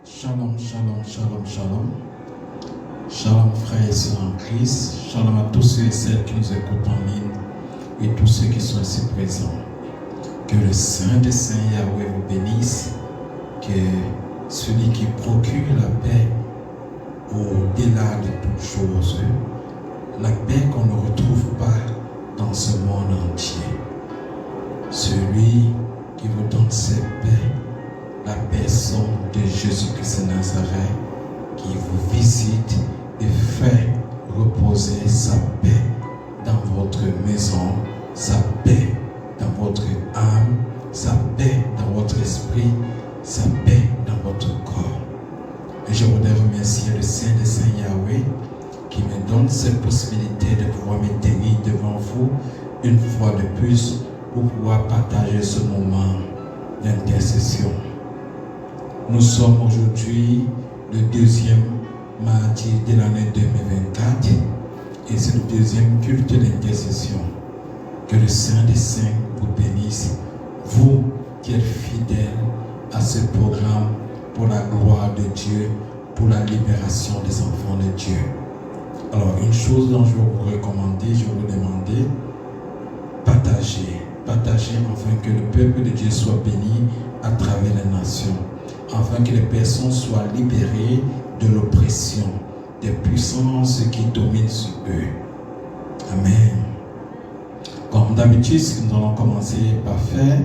Shalom, shalom, shalom, shalom. Shalom frères et sœurs en Christ. Shalom à tous ceux et celles qui nous écoutent en ligne et tous ceux qui sont ici présents. Que le Saint des Saints Yahweh vous bénisse. Que celui qui procure la paix au-delà de toutes choses, la paix qu'on ne retrouve pas dans ce monde entier. Celui qui vous donne cette paix, la personne de Jésus-Christ de Nazareth, qui vous visite et fait reposer sa paix dans votre maison, sa paix dans votre âme, sa paix dans votre esprit, sa paix dans votre corps. Et je voudrais remercier le Saint des Saints Yahweh qui me donne cette possibilité de pouvoir me tenir devant vous une fois de plus pour pouvoir partager ce moment d'intercession. Nous sommes aujourd'hui le deuxième mardi de l'année 2024 et c'est le deuxième culte d'intercession. Que le Saint des Saints vous bénisse, vous qui êtes fidèles à ce programme pour la gloire de Dieu, pour la libération des enfants de Dieu. Alors, une chose dont je vais vous recommander, je vais vous demander, partagez afin que le peuple de Dieu soit béni à travers les nations, afin que les personnes soient libérées de l'oppression, des puissances qui dominent sur eux. Amen. Comme d'habitude, ce que nous allons commencer par faire,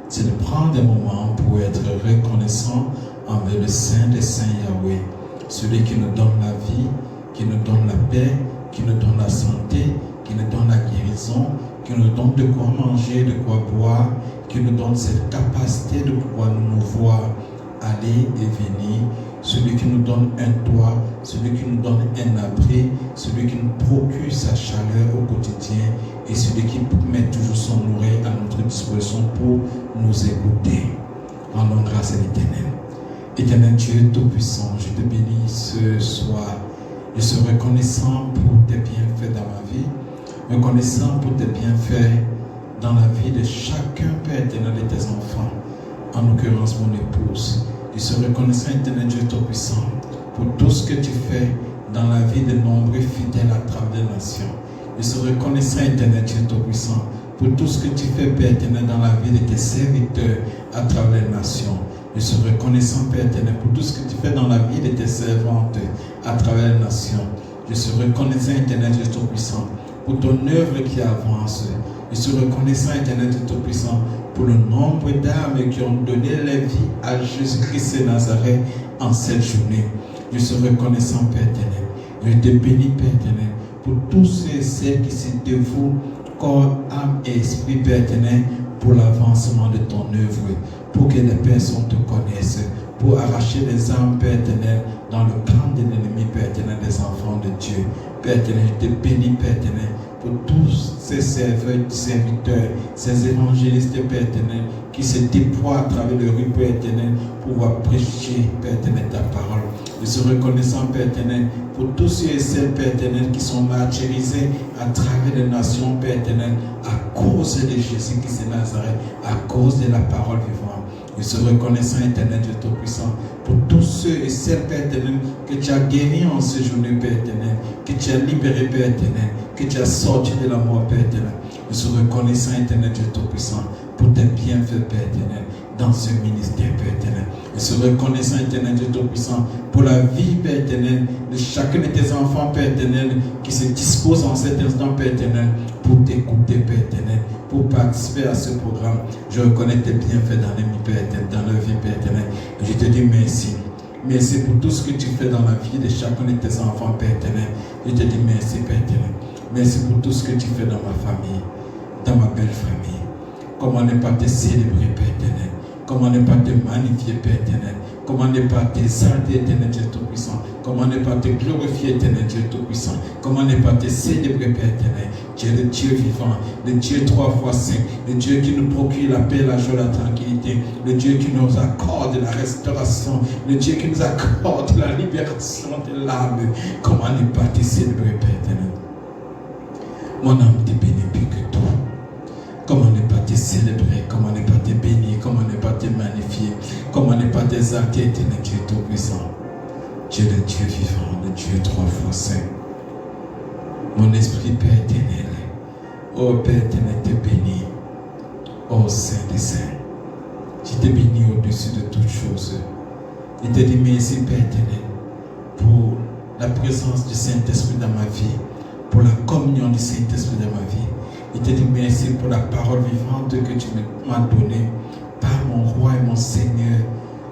c'est de prendre des moments pour être reconnaissant envers le Saint des Saints Yahweh, celui qui nous donne la vie, qui nous donne la paix, qui nous donne la santé, qui nous donne la guérison, qui nous donne de quoi manger, de quoi boire, qui nous donne cette capacité de pouvoir nous mouvoir, aller et venir, celui qui nous donne un toit, celui qui nous donne un abri, celui qui nous procure sa chaleur au quotidien et celui qui met toujours son oreille à notre disposition pour nous écouter. Rendons grâce à l'Éternel. Éternel Dieu Tout-Puissant, je te bénis ce soir. Je suis reconnaissant pour tes bienfaits dans ma vie, reconnaissant pour tes bienfaits dans la vie de chacun, Père éternel, de tes enfants, en l'occurrence mon épouse. Je suis reconnaissant, éternel Dieu Tout-Puissant, pour tout ce que tu fais dans la vie de nombreux fidèles à travers les nations. Je suis reconnaissant, éternel Dieu Tout-Puissant, pour tout ce que tu fais, Père éternel, dans la vie de tes serviteurs à travers les nations. Je suis reconnaissant, Père éternel, pour tout ce que tu fais dans la vie de tes servantes à travers les nations. Je suis reconnaissant, éternel Dieu Tout-Puissant, pour ton œuvre qui avance. Je suis reconnaissant, éternel Dieu Tout-Puissant, pour le nombre d'âmes qui ont donné leur vie à Jésus-Christ de Nazareth en cette journée. Je suis reconnaissant, Père éternel. Je te bénis, Père éternel, pour tous ceux et celles qui se dévouent, corps, âme et esprit, Père éternel, pour l'avancement de ton œuvre, pour que les personnes te connaissent, pour arracher les âmes, Père éternel, dans le camp de l'ennemi, Père éternel, des enfants de Dieu. Père éternel, je te bénis, Père éternel, pour tous ces serviteurs, ces évangélistes, Père éternel, qui se déploient à travers le rue, Père éternel, pour pouvoir prêcher, Père éternel, ta parole. Je suis reconnaissant, Père éternel, pour tous ceux et celles, Père éternel, qui sont martyrisés à travers les nations, Père éternel, à cause de Jésus-Christ de Nazareth, à cause de la parole vivante. Je suis reconnaissant, éternel Dieu Tout-Puissant, pour tous ceux et celles, Père éternel, que tu as guéris en ce journée, Père éternel, que tu as libéré, Père éternel, que tu as sorti de la mort, Père éternel. Je suis reconnaissant, éternel Dieu Tout-Puissant, pour tes bienfaits, Père éternel, dans ce ministère, Père éternel. Je suis reconnaissant, éternel Dieu Tout-Puissant, pour la vie, Père éternel, de chacun de tes enfants, Père éternel, qui se disposent en cet instant, Père éternel, pour t'écouter, Père éternel, pour participer à ce programme. Je reconnais tes bienfaits dans les Père éternel, dans leur vie, Père éternel. Et je te dis merci. Merci pour tout ce que tu fais dans la vie de chacun de tes enfants, Père éternel. Je te dis merci, Père éternel. Merci pour tout ce que tu fais dans ma famille, dans ma belle famille. Comment ne pas te célébrer, Père éternel? Comment ne pas te magnifier, Père éternel? Comment ne pas t'exalter, éternel Dieu Tout-Puissant? Comment ne pas te glorifier, éternel Dieu Tout-Puissant? Comment ne pas te célébrer, Père éternel? Tu es le Dieu vivant, le Dieu 3 fois saint, le Dieu qui nous procure la paix, la joie, la tranquillité, le Dieu qui nous accorde la restauration, le Dieu qui nous accorde la libération de l'âme. Comment ne pas te célébrer, Père éternel? Mon âme te bénit plus que tout. Comment ne pas te célébrer, comment ne pas te bénir, comment ne pas te magnifier, Comment ne pas t'exalter, éternel Dieu Tout-Puissant? Tu es le Dieu vivant, le Dieu trois fois saint. Mon esprit, Père éternel, oh Père éternel, te bénis. Oh Saint des Saints, je te bénis au-dessus de toutes choses. Je te dis merci, Père éternel, pour la présence du Saint-Esprit dans ma vie, pour la communion du Saint-Esprit dans ma vie. Je te dis merci pour la parole vivante que tu m'as donnée par mon roi et mon Seigneur,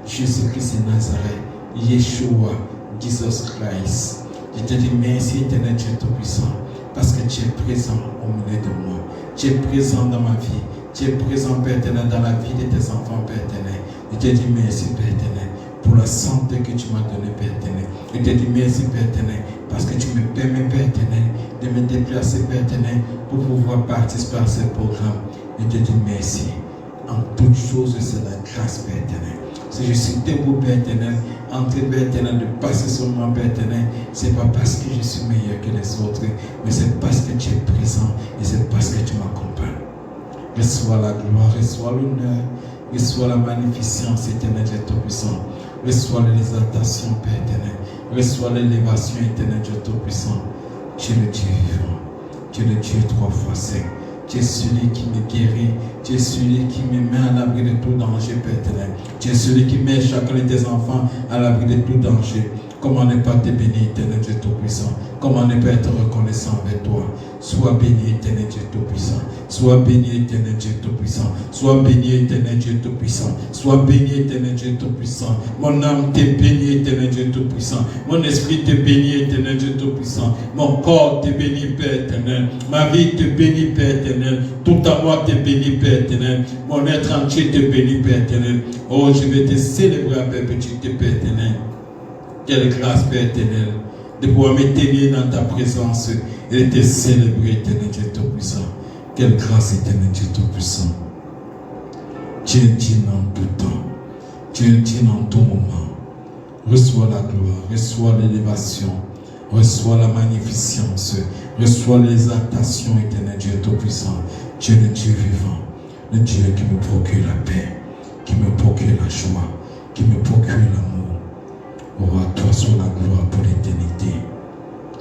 Jésus-Christ de Nazareth, Yeshua, Jesus Christ. Je te dis merci, éternel Dieu Tout-Puissant, parce que tu es présent au milieu de moi. Tu es présent dans ma vie. Tu es présent, Père éternel, dans la vie de tes enfants, Père éternel. Je te dis merci, Père éternel, pour la santé que tu m'as donnée, Père éternel. Je te dis merci, Père éternel, parce que tu me permets, Père éternel, de me déplacer, Père éternel, pour pouvoir participer à ce programme. Je te dis merci. En toutes choses, c'est la grâce, Père éternel. Si je suis debout, Père éternel, en train, Père éternel, de passer sur moi, Père éternel, c'est pas parce que je suis meilleur que les autres, mais c'est parce que tu es présent et c'est parce que tu m'accompagnes. Reçois la gloire, reçois l'honneur, reçois la magnificence, éternel Dieu Tout-Puissant. Reçois l'exaltation, Père éternel. Reçois l'élévation, éternel Dieu Tout-Puissant. Tu es le Dieu vivant. Tu es le Dieu trois fois saint. Tu es celui qui me guérit. Tu es celui qui me met à l'abri de tout danger, Père éternel. Tu es celui qui met chacun de tes enfants à l'abri de tout danger. Comment ne pas te bénir, éternel Dieu Tout-Puissant? Comment ne pas être reconnaissant avec toi? Sois béni, éternel Dieu Tout-Puissant. Sois béni, éternel Dieu Tout-Puissant. Sois béni, éternel Dieu Tout-Puissant. Sois béni, éternel Dieu Tout-Puissant. Mon âme te bénit, éternel Dieu Tout-Puissant. Mon esprit te bénit, éternel Dieu Tout-Puissant. Mon corps te bénit, Père éternel. Ma vie te bénit, Père éternel. Tout à moi te bénit, Père éternel. Mon être entier te bénit, Père éternel. Oh, je vais te célébrer à perpétuité, Père éternel. Quelle grâce, Père éternel, de pouvoir me tenir dans ta présence et de te célébrer, éternel Dieu Tout-Puissant. Quelle grâce, éternel Dieu Tout-Puissant. Tu es digne en tout temps. Tu es digne en tout moment. Reçois la gloire, reçois l'élévation, reçois la magnificence, reçois l'exaltation, éternel Dieu Tout-Puissant. Tu es le Dieu vivant, le Dieu qui me procure la paix, qui me procure la joie, qui me procure l'amour. Oh, à toi soit la gloire pour l'éternité.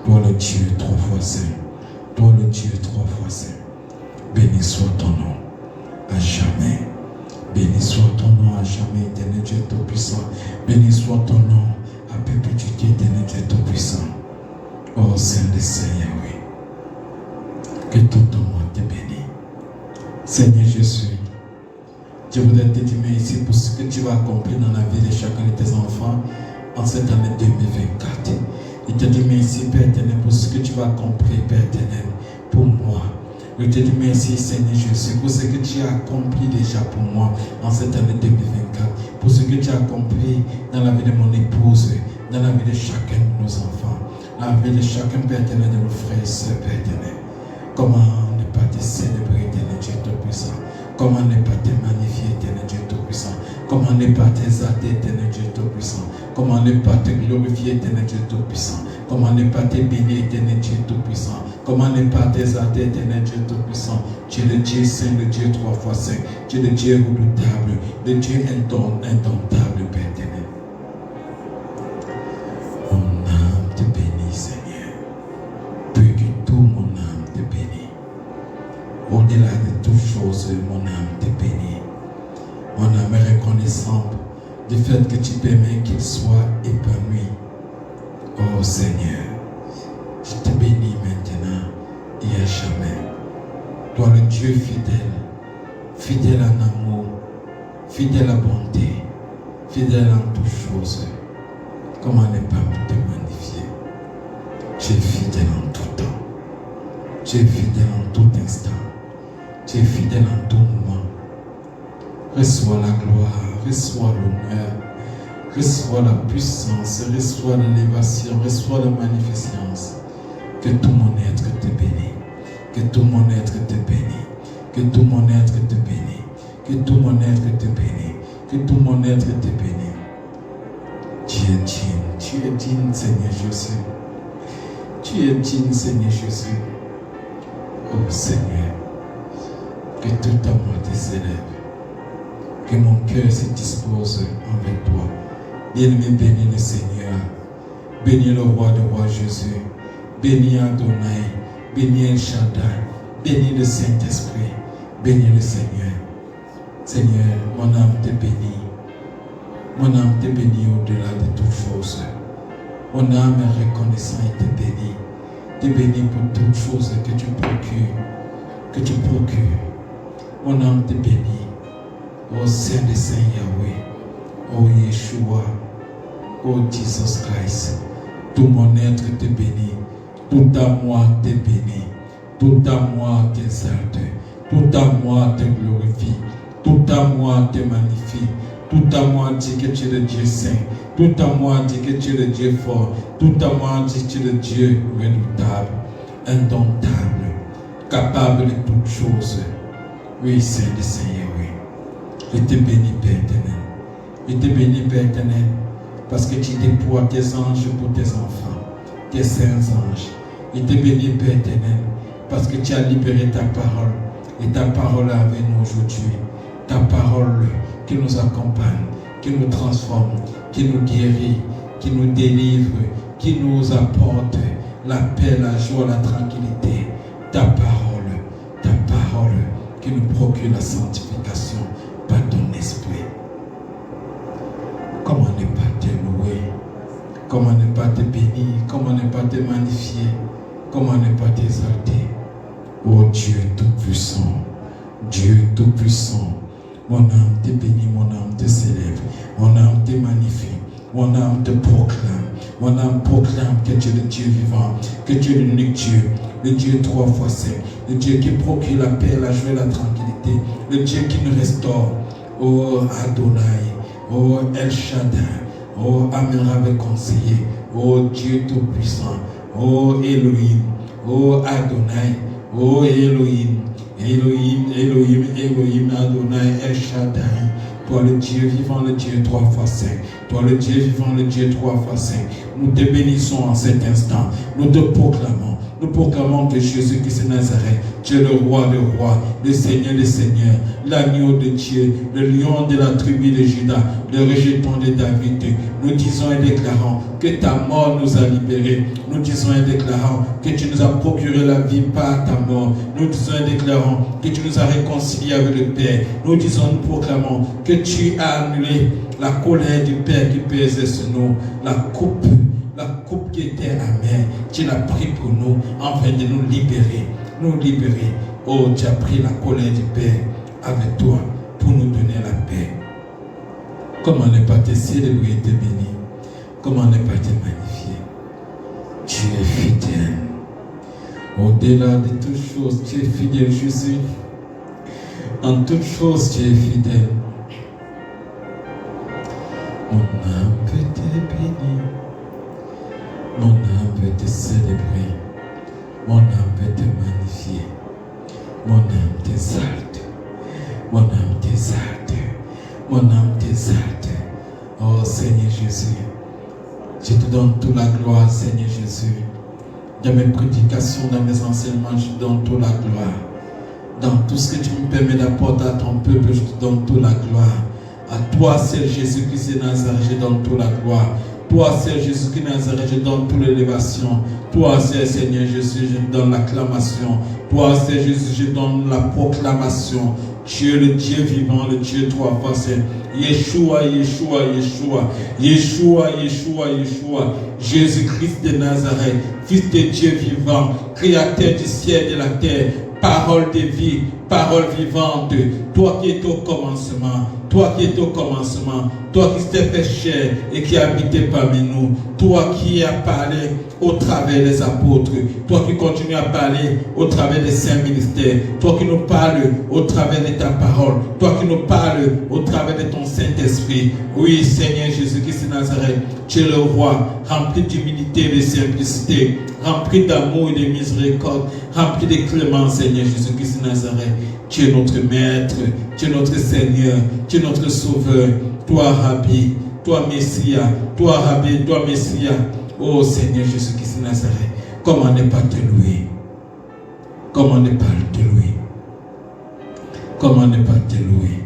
Toi le Dieu trois fois saint. Toi le Dieu trois fois saint. Béni soit ton nom à jamais. Béni soit ton nom à jamais, éternel Dieu Tout-Puissant. Béni soit ton nom à perpétuité, éternel Dieu Tout-Puissant. Oh Saint des Saints Yahweh, que tout ton monde te bénisse. Seigneur Jésus, je voudrais te dire merci pour ce que tu vas accomplir dans la vie de chacun de tes enfants en cette année 2024. Je te dis merci, Père éternel, pour ce que tu vas accomplir, Père éternel, pour moi. Je te dis merci, Seigneur Jésus, pour ce que tu as accompli déjà pour moi en cette année 2024. Pour ce que tu as accompli dans la vie de mon épouse, dans la vie de chacun de nos enfants, dans la vie de chacun, Père éternel, de nos frères et sœurs, Père éternel. Comment ne pas te célébrer, éternel Dieu Tout-Puissant? Comment ne pas te magnifier, éternel Dieu Tout-Puissant? Comment ne pas t'exalter, éternel Dieu Tout-Puissant? Comment ne pas te glorifier, éternel Dieu Tout-Puissant? Comment ne pas te bénir, éternel Dieu Tout-Puissant? Comment ne pas t'exalter, éternel Dieu Tout-Puissant? Tu es le Dieu saint, le Dieu trois fois saint. Tu es le Dieu redoutable, le Dieu indomptable, Père éternel. Mon âme te bénit, Seigneur. Plus que tout, mon âme te bénit. Au-delà de toutes choses, mon âme te bénit. Mon âme est reconnaissante du fait que tu permets qu'il soit épanoui. Oh Seigneur, je te bénis maintenant et à jamais. Toi le Dieu fidèle, fidèle en amour, fidèle en bonté, fidèle en toutes choses. Comment ne pas te magnifier? Tu es fidèle en tout temps. Tu es fidèle en tout instant. Tu es fidèle en tout moment. Reçois la gloire, reçois l'honneur, reçois la puissance, reçois l'élévation, reçois la magnificence. Que tout mon être te bénisse, que tout mon être te bénisse, que tout mon être te bénisse, que tout mon être te bénisse, que tout mon être te bénisse. Tu es digne, Seigneur Jésus. Tu es digne, Seigneur Jésus. Oh Seigneur, que tout amour te célèbre. que mon cœur se dispose avec toi. Bien-aimé, bénis le Seigneur. Bénis le roi de rois Jésus. Bénis Adonai. Bénis El Shaddai. Bénis le Saint-Esprit. Bénis le Seigneur. Seigneur, mon âme te bénit. Mon âme te bénit au-delà de toutes choses. Mon âme est reconnaissante et te bénit. Te bénit pour toutes choses que tu procures. Que tu procures. Mon âme te bénit. Ô Saint des Saints Yahweh. Ô Yeshua. Ô Jesus Christ. Tout mon être te bénit. Tout à moi te bénit. Tout à moi t'exalte. Tout à moi te glorifie. Tout à moi te magnifie. Tout à moi dit que tu es le Dieu saint. Tout à moi dit que tu es le Dieu fort. Tout à moi dit que tu es le Dieu redoutable, indomptable, capable de toutes choses. Oui, Saint des Saints Yahweh. Je te bénis, Père éternel. Je te bénis, Père éternel, parce que tu déploies tes anges pour tes enfants, tes saints anges. Je te bénis, Père éternel, parce que tu as libéré ta parole. Et ta parole est avec nous aujourd'hui. Ta parole qui nous accompagne, qui nous transforme, qui nous guérit, qui nous délivre, qui nous apporte la paix, la joie, la tranquillité. Ta parole qui nous procure la sanctification par ton esprit. Comment ne pas te louer? Comment ne pas te bénir? Comment ne pas te magnifier? Comment ne pas t'exalter? Ô Dieu Tout-Puissant, Dieu Tout-Puissant, mon âme te bénit, mon âme te célèbre, mon âme te magnifie, mon âme te proclame, mon âme proclame que tu es le Dieu vivant, que tu es l'unique Dieu, le Dieu 3 fois saint, le Dieu qui procure la paix, la joie et la tranquillité, le Dieu qui nous restaure. Ô Adonai, ô El Shaddai, ô admirable conseiller, ô Dieu Tout-Puissant, ô Elohim, ô Adonai, ô Elohim, Elohim, Elohim, Elohim, Adonai, El Shaddai. Toi le Dieu vivant, le Dieu 3 fois saint. Toi le Dieu vivant, le Dieu 3 fois saint. Nous te bénissons en cet instant. Nous te proclamons. Nous proclamons que Jésus-Christ de Nazareth, tu es le roi des rois, le Seigneur des seigneurs, l'agneau de Dieu, le lion de la tribu de Juda, le rejeton de David. Nous disons et déclarons que ta mort nous a libérés. Nous disons et déclarons que tu nous as procuré la vie par ta mort. Nous disons et déclarons que tu nous as réconciliés avec le Père. Nous disons, nous proclamons que tu as annulé la colère du Père qui pesait sur nous, la coupe qui était amère, tu l'as pris pour nous, afin de nous libérer. Nous libérer. Oh, tu as pris la colère du Père avec toi pour nous donner la paix. Comment ne pas te célébrer et te bénir? Comment ne pas te magnifier? Tu es fidèle. Au-delà de toutes choses, tu es fidèle, Jésus. En toutes choses, tu es fidèle. Mon âme peut te bénir. Mon âme veut te célébrer. Mon âme veut te magnifier. Mon âme t'exalte. Mon âme t'exalte. Mon âme t'exalte. Oh Seigneur Jésus, je te donne toute la gloire, Seigneur Jésus. Dans mes prédications, dans mes enseignements, je te donne toute la gloire. Dans tout ce que tu me permets d'apporter à ton peuple, je te donne toute la gloire. À toi, seul Jésus-Christ de Nazareth, je donne toute la gloire. Toi, seul Jésus-Christ de Nazareth, je donne toute l'élévation. Toi, seul Seigneur Jésus, je donne l'acclamation. Toi, seul Jésus, je donne la proclamation. Tu es le Dieu vivant, le Dieu 3 fois saint. Yeshua, Yeshua, Yeshua. Yeshua, Yeshua, Yeshua. Jésus-Christ de Nazareth, Fils de Dieu vivant, Créateur du ciel et de la terre, parole de vie, parole vivante, toi qui es au commencement, toi qui es au commencement, toi qui t'es fait chair et qui habitais parmi nous, toi qui as parlé au travers des apôtres, toi qui continues à parler au travers des saints ministères, toi qui nous parles au travers de ta parole, toi qui nous parles au travers de ton Saint-Esprit. Oui, Seigneur Jésus-Christ de Nazareth, tu es le roi, rempli d'humilité et de simplicité, rempli d'amour et de miséricorde, rempli de clémence, Seigneur Jésus-Christ de Nazareth. Tu es notre Maître, tu es notre Seigneur, tu es notre Sauveur, toi Rabbi, toi Messia, toi Rabbi, toi Messia. Oh Seigneur Jésus-Christ de Nazareth, comment ne pas te louer? Comment ne pas te louer? Comment ne pas te louer?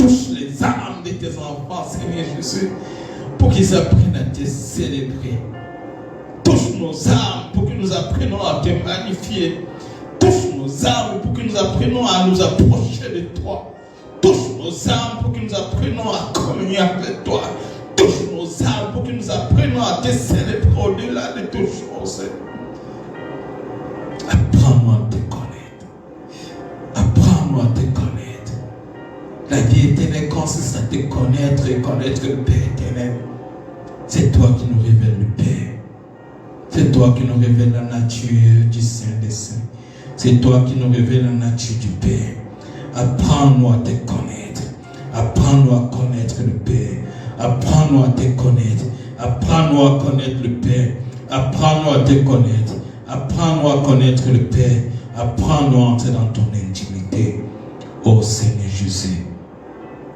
Touche les âmes de tes enfants, Seigneur Jésus, pour qu'ils apprennent à te célébrer. Touche nos âmes pour que nous apprenions à te magnifier. Touche nos âmes pour que nous apprenions à nous approcher de toi. Touche nos âmes pour que nous apprenions à communier avec toi. Touche nos âmes pour que nous apprenions à te célébrer au-delà de toutes choses. Apprends-nous à te connaître. Apprends-nous à te connaître. La vie éternelle consiste à te connaître et connaître le Père éternel. C'est toi qui nous révèles le Père. C'est toi qui nous révèles la nature du Saint des Saints. C'est toi qui nous révèles la nature du Père. Apprends-nous à te connaître. Apprends-nous à connaître le Père. Apprends-nous à te connaître. Apprends-nous à connaître le Père. Apprends-nous à te connaître. Apprends-nous à connaître le Père. Apprends-nous à entrer dans ton intimité. Ô Seigneur Jésus,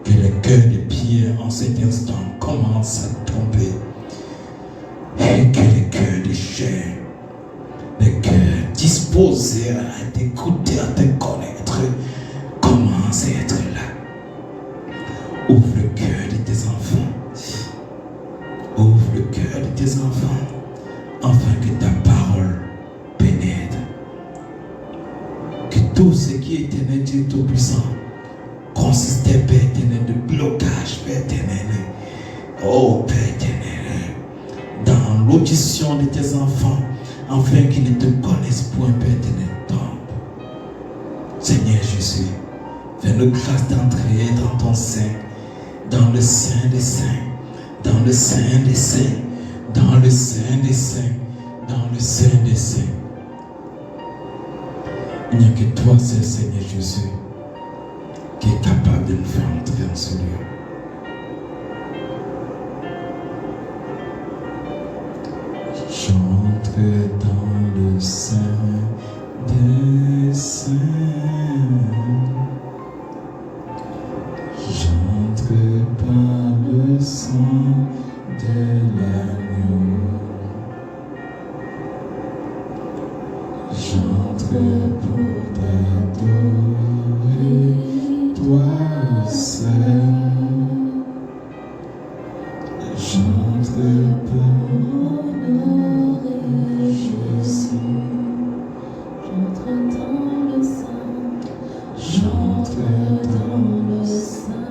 que le cœur de pierre en cet instant commence à tomber. Et que le cœur de chair, le cœur disposé à t'écouter, à te connaître, commence à être là. Ouvre le cœur de tes enfants. Ouvre le cœur de tes enfants, afin que ta parole pénètre. Que tout ce qui est éternel, Dieu Tout-Puissant, consistait, Père éternel, de blocage, Père éternel. Oh, Père éternel, dans l'audition de tes enfants, afin qu'ils ne te connaissent point, Père éternel, tombe. Seigneur Jésus, fais-nous grâce d'entrer dans ton sein, dans le sein des saints, dans le sein des saints, dans le sein des saints, dans le sein des saints. Il n'y a que toi seul, Seigneur Jésus, qui est capable de nous faire entrer en ce lieu. J'entre dans le sein des saints. J'entre par le sang de l'agneau. J'entre pour t'adorer, toi seul. J'entre pour honorer Jésus. J'entre dans le sein. J'entre dans le sein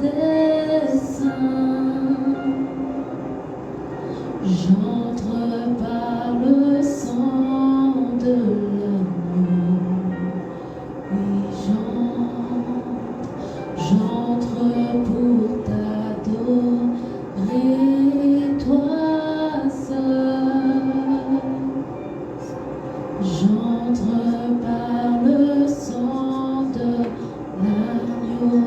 des saints. J'entre par le sang de l'agneau. Oui, j'entre pour t'adorer, toi seul. J'entre par le sang de l'agneau.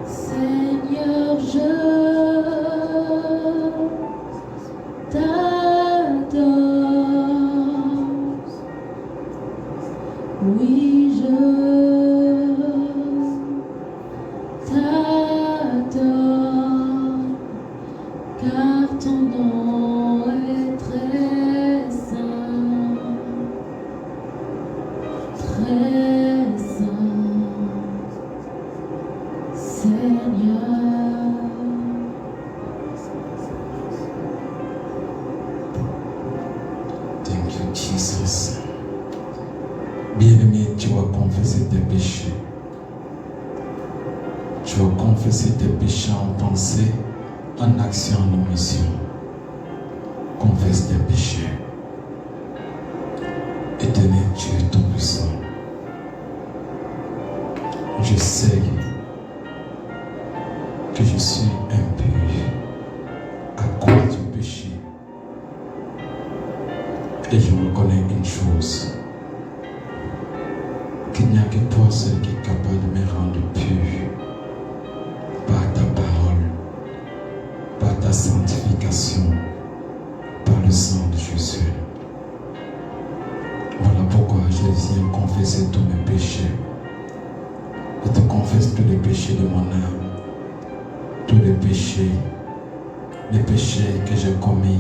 Seigneur, je t'adore. Oui, je t'adore, car ton nom est très saint, très saint, Seigneur. Thank you, Jesus. Bien-aimé, tu vas confesser tes péchés. Tu vas confesser tes péchés en pensée, en action, en omission. Confesse tes péchés. Éternel Dieu Tout-Puissant, je sais que je suis impur à cause du péché. Et je reconnais une chose, qu'il n'y a que toi seul qui est capable de me rendre pur par ta parole, par ta sanctification, par le sang de Jésus. Voilà pourquoi je viens confesser tous mes péchés. Je te confesse tous les péchés de mon âme, tous les péchés que j'ai commis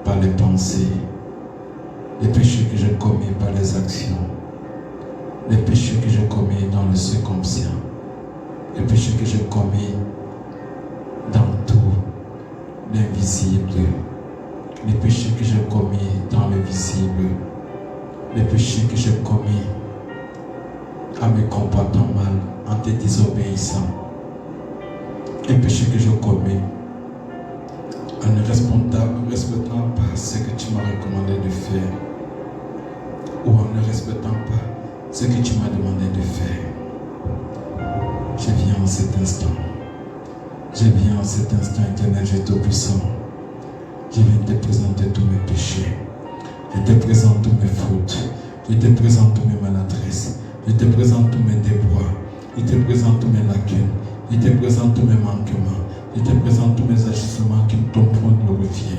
par les pensées, les péchés que j'ai commis par les actions, les péchés que j'ai commis dans le subconscient, les péchés que j'ai commis dans tout l'invisible, les péchés que j'ai commis dans le visible, les péchés que j'ai commis en me comportant mal, en te désobéissant, les péchés que j'ai commis en ne respectant pas ce que tu m'as recommandé de faire, ou en ne respectant pas ce que tu m'as demandé de faire. Je viens en cet instant. Je viens en cet instant, Éternel Dieu Tout-Puissant. Je viens te présenter tous mes péchés. Je te présente toutes mes fautes. Je te présente toutes mes maladresses. Je te présente tous mes déboires. Je te présente toutes mes lacunes. Je te présente tous mes manquements. Je te présente tous mes agissements qui ne t'ont point glorifié.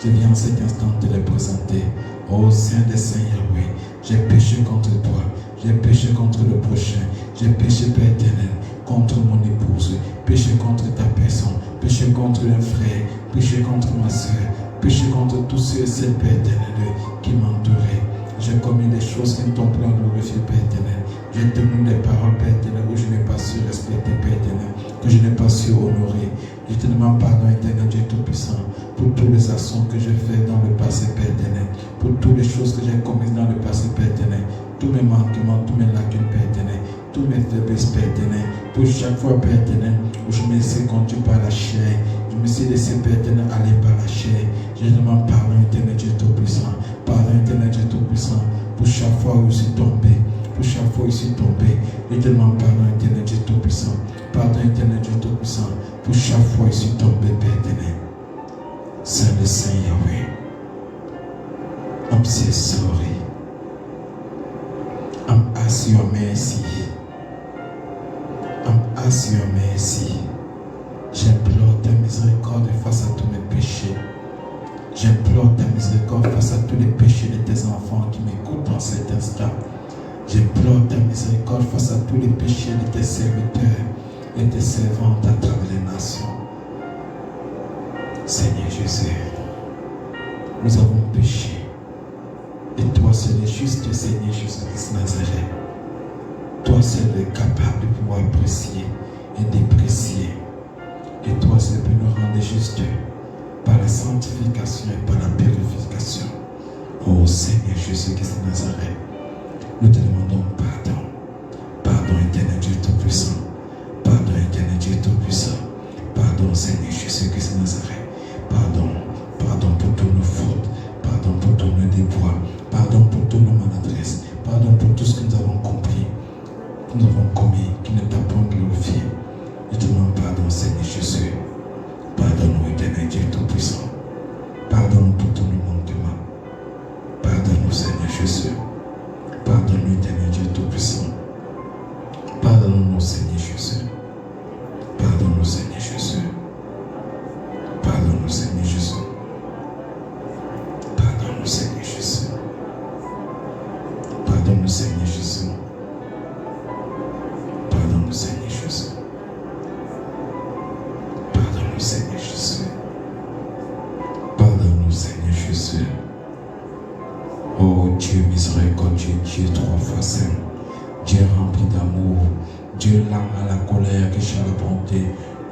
Je viens en cet instant te les présenter. Ô Saint des Saints Yahweh, j'ai péché contre toi. J'ai péché contre le prochain. J'ai péché, Père éternel, contre mon épouse. Péché contre ta personne. Péché contre un frère. Péché contre ma soeur. Péché contre tous ceux et celles, Père éternel, qui m'entouraient. J'ai commis des choses qui ne t'ont pas glorifié, Père éternel. J'ai tenu des paroles, Père éternel, où je n'ai pas su respecter, Père éternel, que je n'ai pas su honorer. Je te demande pardon, éternel Dieu Tout-Puissant, pour toutes les actions que j'ai faites dans le passé, Père éternel, pour toutes les choses que j'ai commises dans le passé, Père éternel, tous mes manquements, tous mes lacunes, Père éternel, tous mes faiblesses, Père éternel, pour chaque fois, Père éternel, où je me laissais conduire par la chair, je me suis laissé, Père éternel, aller par la chair. Je demande pardon, éternel Dieu Tout-Puissant, pardon, éternel Dieu Tout-Puissant, pour chaque fois où je suis tombé, pour chaque fois où je suis tombé. Je demande pardon, éternel Dieu Tout-Puissant, pardon, éternel Dieu Tout-Puissant, pour chaque fois où je suis tombé, Père éternel. Saint le Saint Yahweh, I'm so sorry. I'm asking your mercy. I'm asking your mercy. J'implore ta miséricorde face à tous mes péchés. J'implore ta miséricorde face à tous les péchés de tes enfants qui m'écoutent en cet instant. J'implore ta miséricorde face à tous les péchés de tes serviteurs et tes servantes à travers les nations. Seigneur Jésus, nous avons péché. Et toi seul est juste, Seigneur Jésus-Christ Nazareth. Toi seul est capable de pouvoir apprécier et déprécier. Et toi seul peut nous rendre justes par la sanctification et par la purification. Oh Seigneur Jésus-Christ Nazareth, nous te demandons pardon. Pardon, éternel Dieu Tout-Puissant. Pardon, éternel Dieu Tout-Puissant. Pardon, Seigneur Jésus-Christ Nazareth. Pardon, pardon pour toutes nos fautes. Pardon pour tous nos déboires. Pardon pour toutes nos maladresses. Pardon pour tout ce que nous avons compris, que nous avons commis, qui ne t'a pas glorifié. Je te demande pardon, Seigneur Jésus. Pardonne-nous, éternel Dieu Tout-Puissant. Pardonne-nous pour tous nos manquements. Pardonne-nous, Seigneur Jésus. Pardonne-nous, éternel Dieu Tout-Puissant. Pardonne-nous, Seigneur Jésus. Pardonne-nous, Seigneur Jésus. Pardonne-nous, Seigneur Jésus. Pardonne-nous, Seigneur Jésus. Pardonne-nous, Seigneur Jésus. Pardonne-nous, Seigneur Jésus. Pardonne-nous, Seigneur Jésus. Pardonne-nous, Seigneur Jésus. Oh Dieu miséricordieux, Dieu trois fois saint, Dieu rempli d'amour, Dieu lent à la colère, riche à la bonté,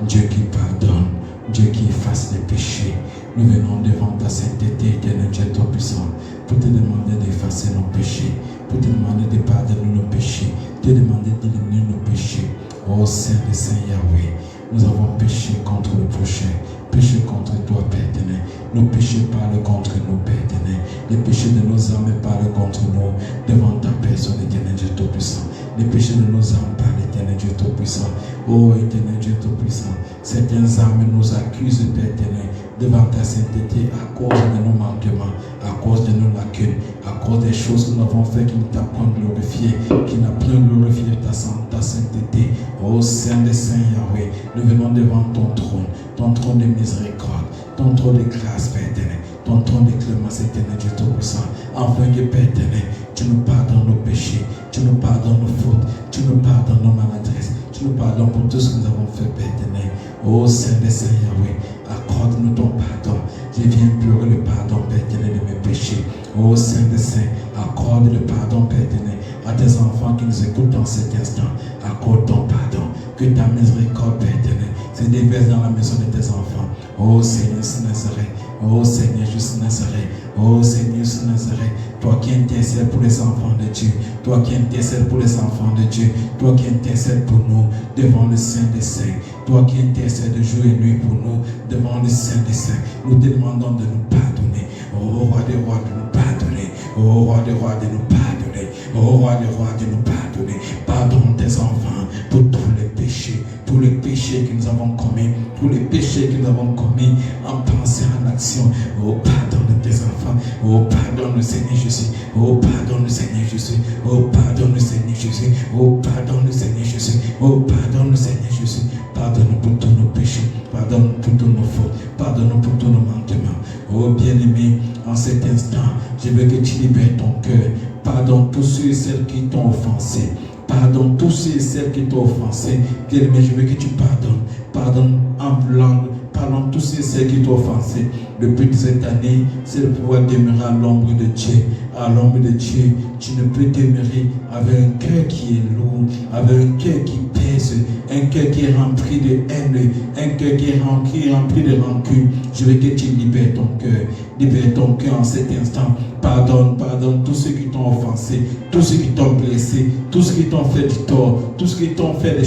Dieu qui pardonne, Dieu qui efface les péchés. Nous venons devant ta sainteté, éternel Dieu Tout-Puissant, pour te demander d'effacer nos péchés, pour te demander de pardonner nos péchés, te demander d'éliminer nos péchés. Oh Saint des Saints Yahweh, nous avons péché contre le prochain, péché contre toi, Père éternel. Nos péchés parlent contre nous, Père éternel. Les péchés de nos âmes parlent contre nous devant ta personne, éternel Dieu Tout-Puissant. Les péchés de nos âmes parlent, éternel Dieu Tout-Puissant. Oh éternel Dieu Tout-Puissant, certaines âmes nous accusent, Père éternel, devant ta sainteté à cause de nos manquements, à cause de nos lacunes, à cause des choses que nous avons faites qui ne t'a pas glorifié, qui n'a pas glorifié ta sainteté. Oh Saint des Saints Yahweh, nous venons devant ton trône de miséricorde, ton trône de grâce, Père éternel, ton trône de clémence, éternel Dieu Tout-Puissant, afin que, Père éternel, tu nous pardonnes nos péchés, tu nous pardonnes nos fautes, tu nous pardonnes nos maladresses, tu nous pardonnes pour tout ce que nous avons fait, Père éternel. Oh Saint des Saints Yahweh, accorde-nous ton pardon. Je viens pleurer le pardon, Père éternel, de mes péchés. Oh Saint des Saints, accorde le pardon, Père éternel, à tes enfants qui nous écoutent dans cet instant. Accorde ton pardon. Que ta miséricorde, Père éternel, se déverse dans la maison de tes enfants. Oh Seigneur, c'est Nazareth. Oh Seigneur, juste Nazareth. Oh Seigneur, juste Nazareth. Toi qui intercèdes pour les enfants de Dieu. Toi qui intercèdes pour les enfants de Dieu. Toi qui intercèdes pour nous devant le Saint des Saints. Toi qui intercèdes jour et nuit pour nous devant le Saint des Saints. Nous te demandons de nous pardonner. Oh Roi des rois, de nous pardonner. Oh Roi des rois, de nous pardonner. Oh Roi des rois, de nous pardonner. Pardonne tes enfants pour tous les péchés que nous avons commis, tous les péchés que nous avons commis en pensée, en action. Oh, pardonne tes enfants. Oh, pardonne le Seigneur Jésus. Oh, pardonne le Seigneur Jésus. Oh, pardonne le Seigneur Jésus. Oh, pardonne le Seigneur Jésus. Oh, pardonne le Seigneur Jésus. Pardonne-nous pour tous nos péchés. Pardonne-nous pour tous nos fautes. Pardonne-nous pour tous nos manquements. Oh, bien-aimé, en cet instant, je veux que tu libères ton cœur. Pardonne tous ceux et celles qui t'ont offensé. Pardonne tous ceux et celles qui t'ont offensé. Bien-aimé, je veux que tu pardonnes. Pardonne en langue. Pardonne tous ceux et celles qui t'ont offensé. Le but de cette année, c'est de pouvoir demeurer à l'ombre de Dieu. À l'ombre de Dieu, tu ne peux demeurer avec un cœur qui est lourd, avec un cœur qui pèse, un cœur qui est rempli de haine, un cœur qui est rempli de rancune. Je veux que tu libères ton cœur. Libère ton cœur en cet instant. Pardonne tous ceux qui t'ont offensé, tous ceux qui t'ont blessé, tous ceux qui t'ont fait du tort, tous ceux qui t'ont fait des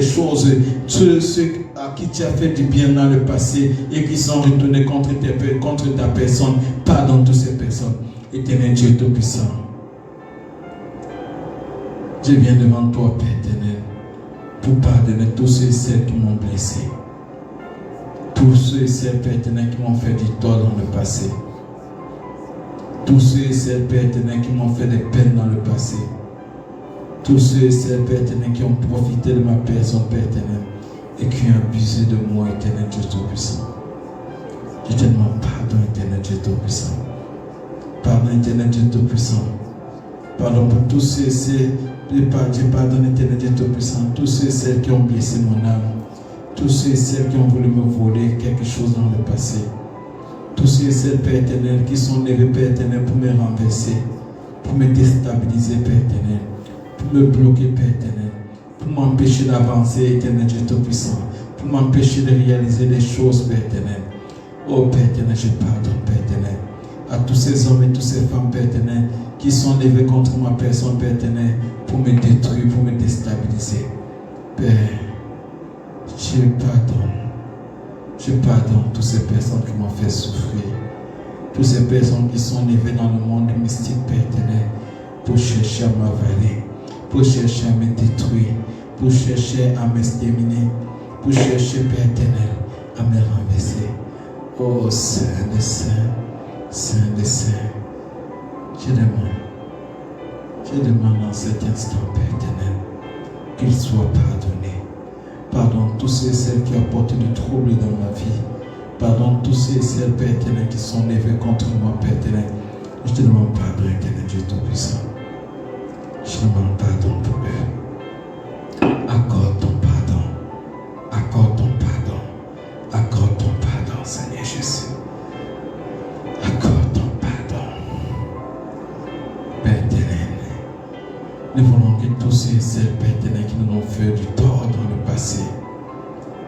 choses, ceux à qui tu as fait du bien dans le passé et qui sont retournés contre ta personne. Pardonne toutes ces personnes. Éternel Dieu Tout-Puissant, je viens devant toi, Père éternel, pour pardonner tous ceux et celles qui m'ont blessé, tous ceux et celles, Père éternel, qui m'ont fait du tort dans le passé, tous ceux et celles, Père éternel, qui m'ont fait des peines dans le passé, tous ceux et celles, Père éternel, qui ont profité de ma personne, Père éternel, et qui ont abusé de moi, éternel Dieu Tout-Puissant. Je te demande pardon, éternel Dieu Tout-Puissant. Pardon, éternel Dieu Tout-Puissant. Pardon pour tous ceux et celles, pardonne, éternel Dieu Tout-Puissant, tous ceux et celles qui ont blessé mon âme, tous ceux et celles qui ont voulu me voler quelque chose dans le passé, tous ceux et celles, Père éternel, qui sont levés, Père éternel, pour me renverser, pour me déstabiliser, Père éternel, pour me bloquer, Père éternel, pour m'empêcher d'avancer, éternel Dieu Tout-Puissant, pour m'empêcher de réaliser les choses, Père éternel. Oh Père éternel, je pardonne, Père éternel, à tous ces hommes et toutes ces femmes, Père éternel, qui sont levés contre ma personne, Père éternel, pour me détruire, pour me déstabiliser. Père, je pardonne toutes ces personnes qui m'ont fait souffrir, toutes ces personnes qui sont levées dans le monde mystique, Père éternel, pour chercher à m'avaler, pour chercher à me détruire, pour chercher à m'exterminer, pour chercher, Père éternel, à me renverser. Oh Saint des Saints, Saint des Saints, je demande en cet instant, Père éternel, qu'il soit pardonné. Pardonne tous ceux et celles qui apportent du trouble dans ma vie. Pardonne tous ceux et celles, Père éternel, qui sont levés contre moi, Père éternel. Je te demande pardon, éternel Dieu Tout-Puissant. Je demande pardon pour eux. Accorde ton pardon. Accorde ton pardon. Accorde ton pardon, Seigneur Jésus. Accorde ton pardon. Père éternel, nous voulons que tous ceux et celles, Père éternel, qui nous ont fait du tort dans le passé,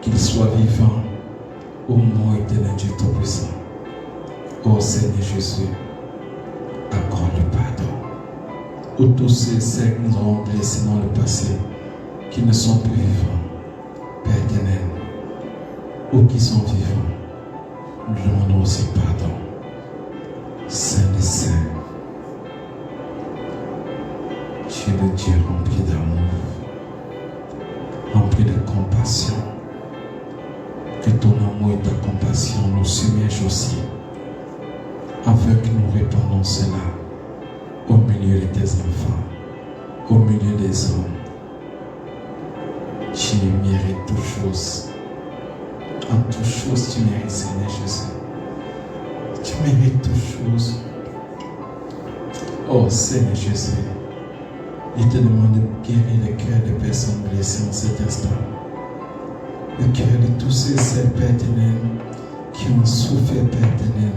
qu'ils soient vivants au nom éternel Dieu Tout-Puissant. Oh Seigneur Jésus, accorde le pardon. Pour tous ceux et celles qui nous ont blessés dans le passé, qui ne sont plus vivants, Père éternel, ou qui sont vivants, nous demandons aussi pardon. Saint des Saints, tu es le Dieu rempli d'amour, rempli de compassion. Que ton amour et ta compassion nous submergent aussi, afin que nous répandons cela au milieu de tes enfants, au milieu des hommes. Tu mérites toutes choses. En toutes choses, tu mérites, Seigneur Jésus. Tu mérites toutes choses. Oh Seigneur Jésus, je te demande de guérir le cœur des personnes blessées en cet instant. Le cœur de tous ces Père éternel qui ont souffert, Père éternel,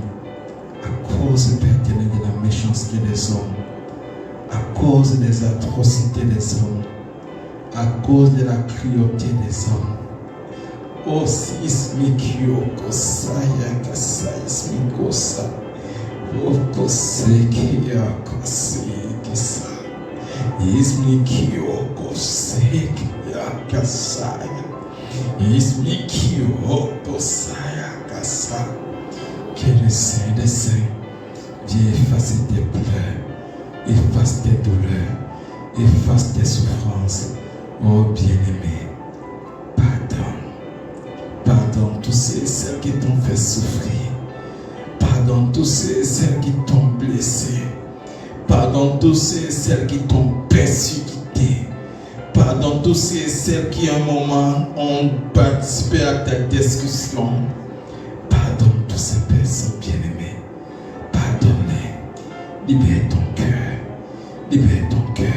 à cause, Père éternel, de la méchanceté des hommes, à cause des atrocités des hommes, à cause de la cruauté des hommes. Oh, sismikio kosaya kasaya smikosa. Oh, kosekia kosekisa. Ismikio kosekia kasaya. Ismikio kosaya kasaya. Que le Saint des Saints vienne effacer tes pleurs, efface tes douleurs, efface tes souffrances. Oh bien-aimé, pardonne. Pardonne tous ceux et celles qui t'ont fait souffrir. Pardonne tous ceux et celles qui t'ont blessé. Pardonne tous ceux et celles qui t'ont persécuté. Pardonne tous ceux et celles qui à un moment ont participé à ta discussion. Pardonne toutes ces personnes bien-aimées. Pardonne-les. Libère ton cœur. Libère ton cœur.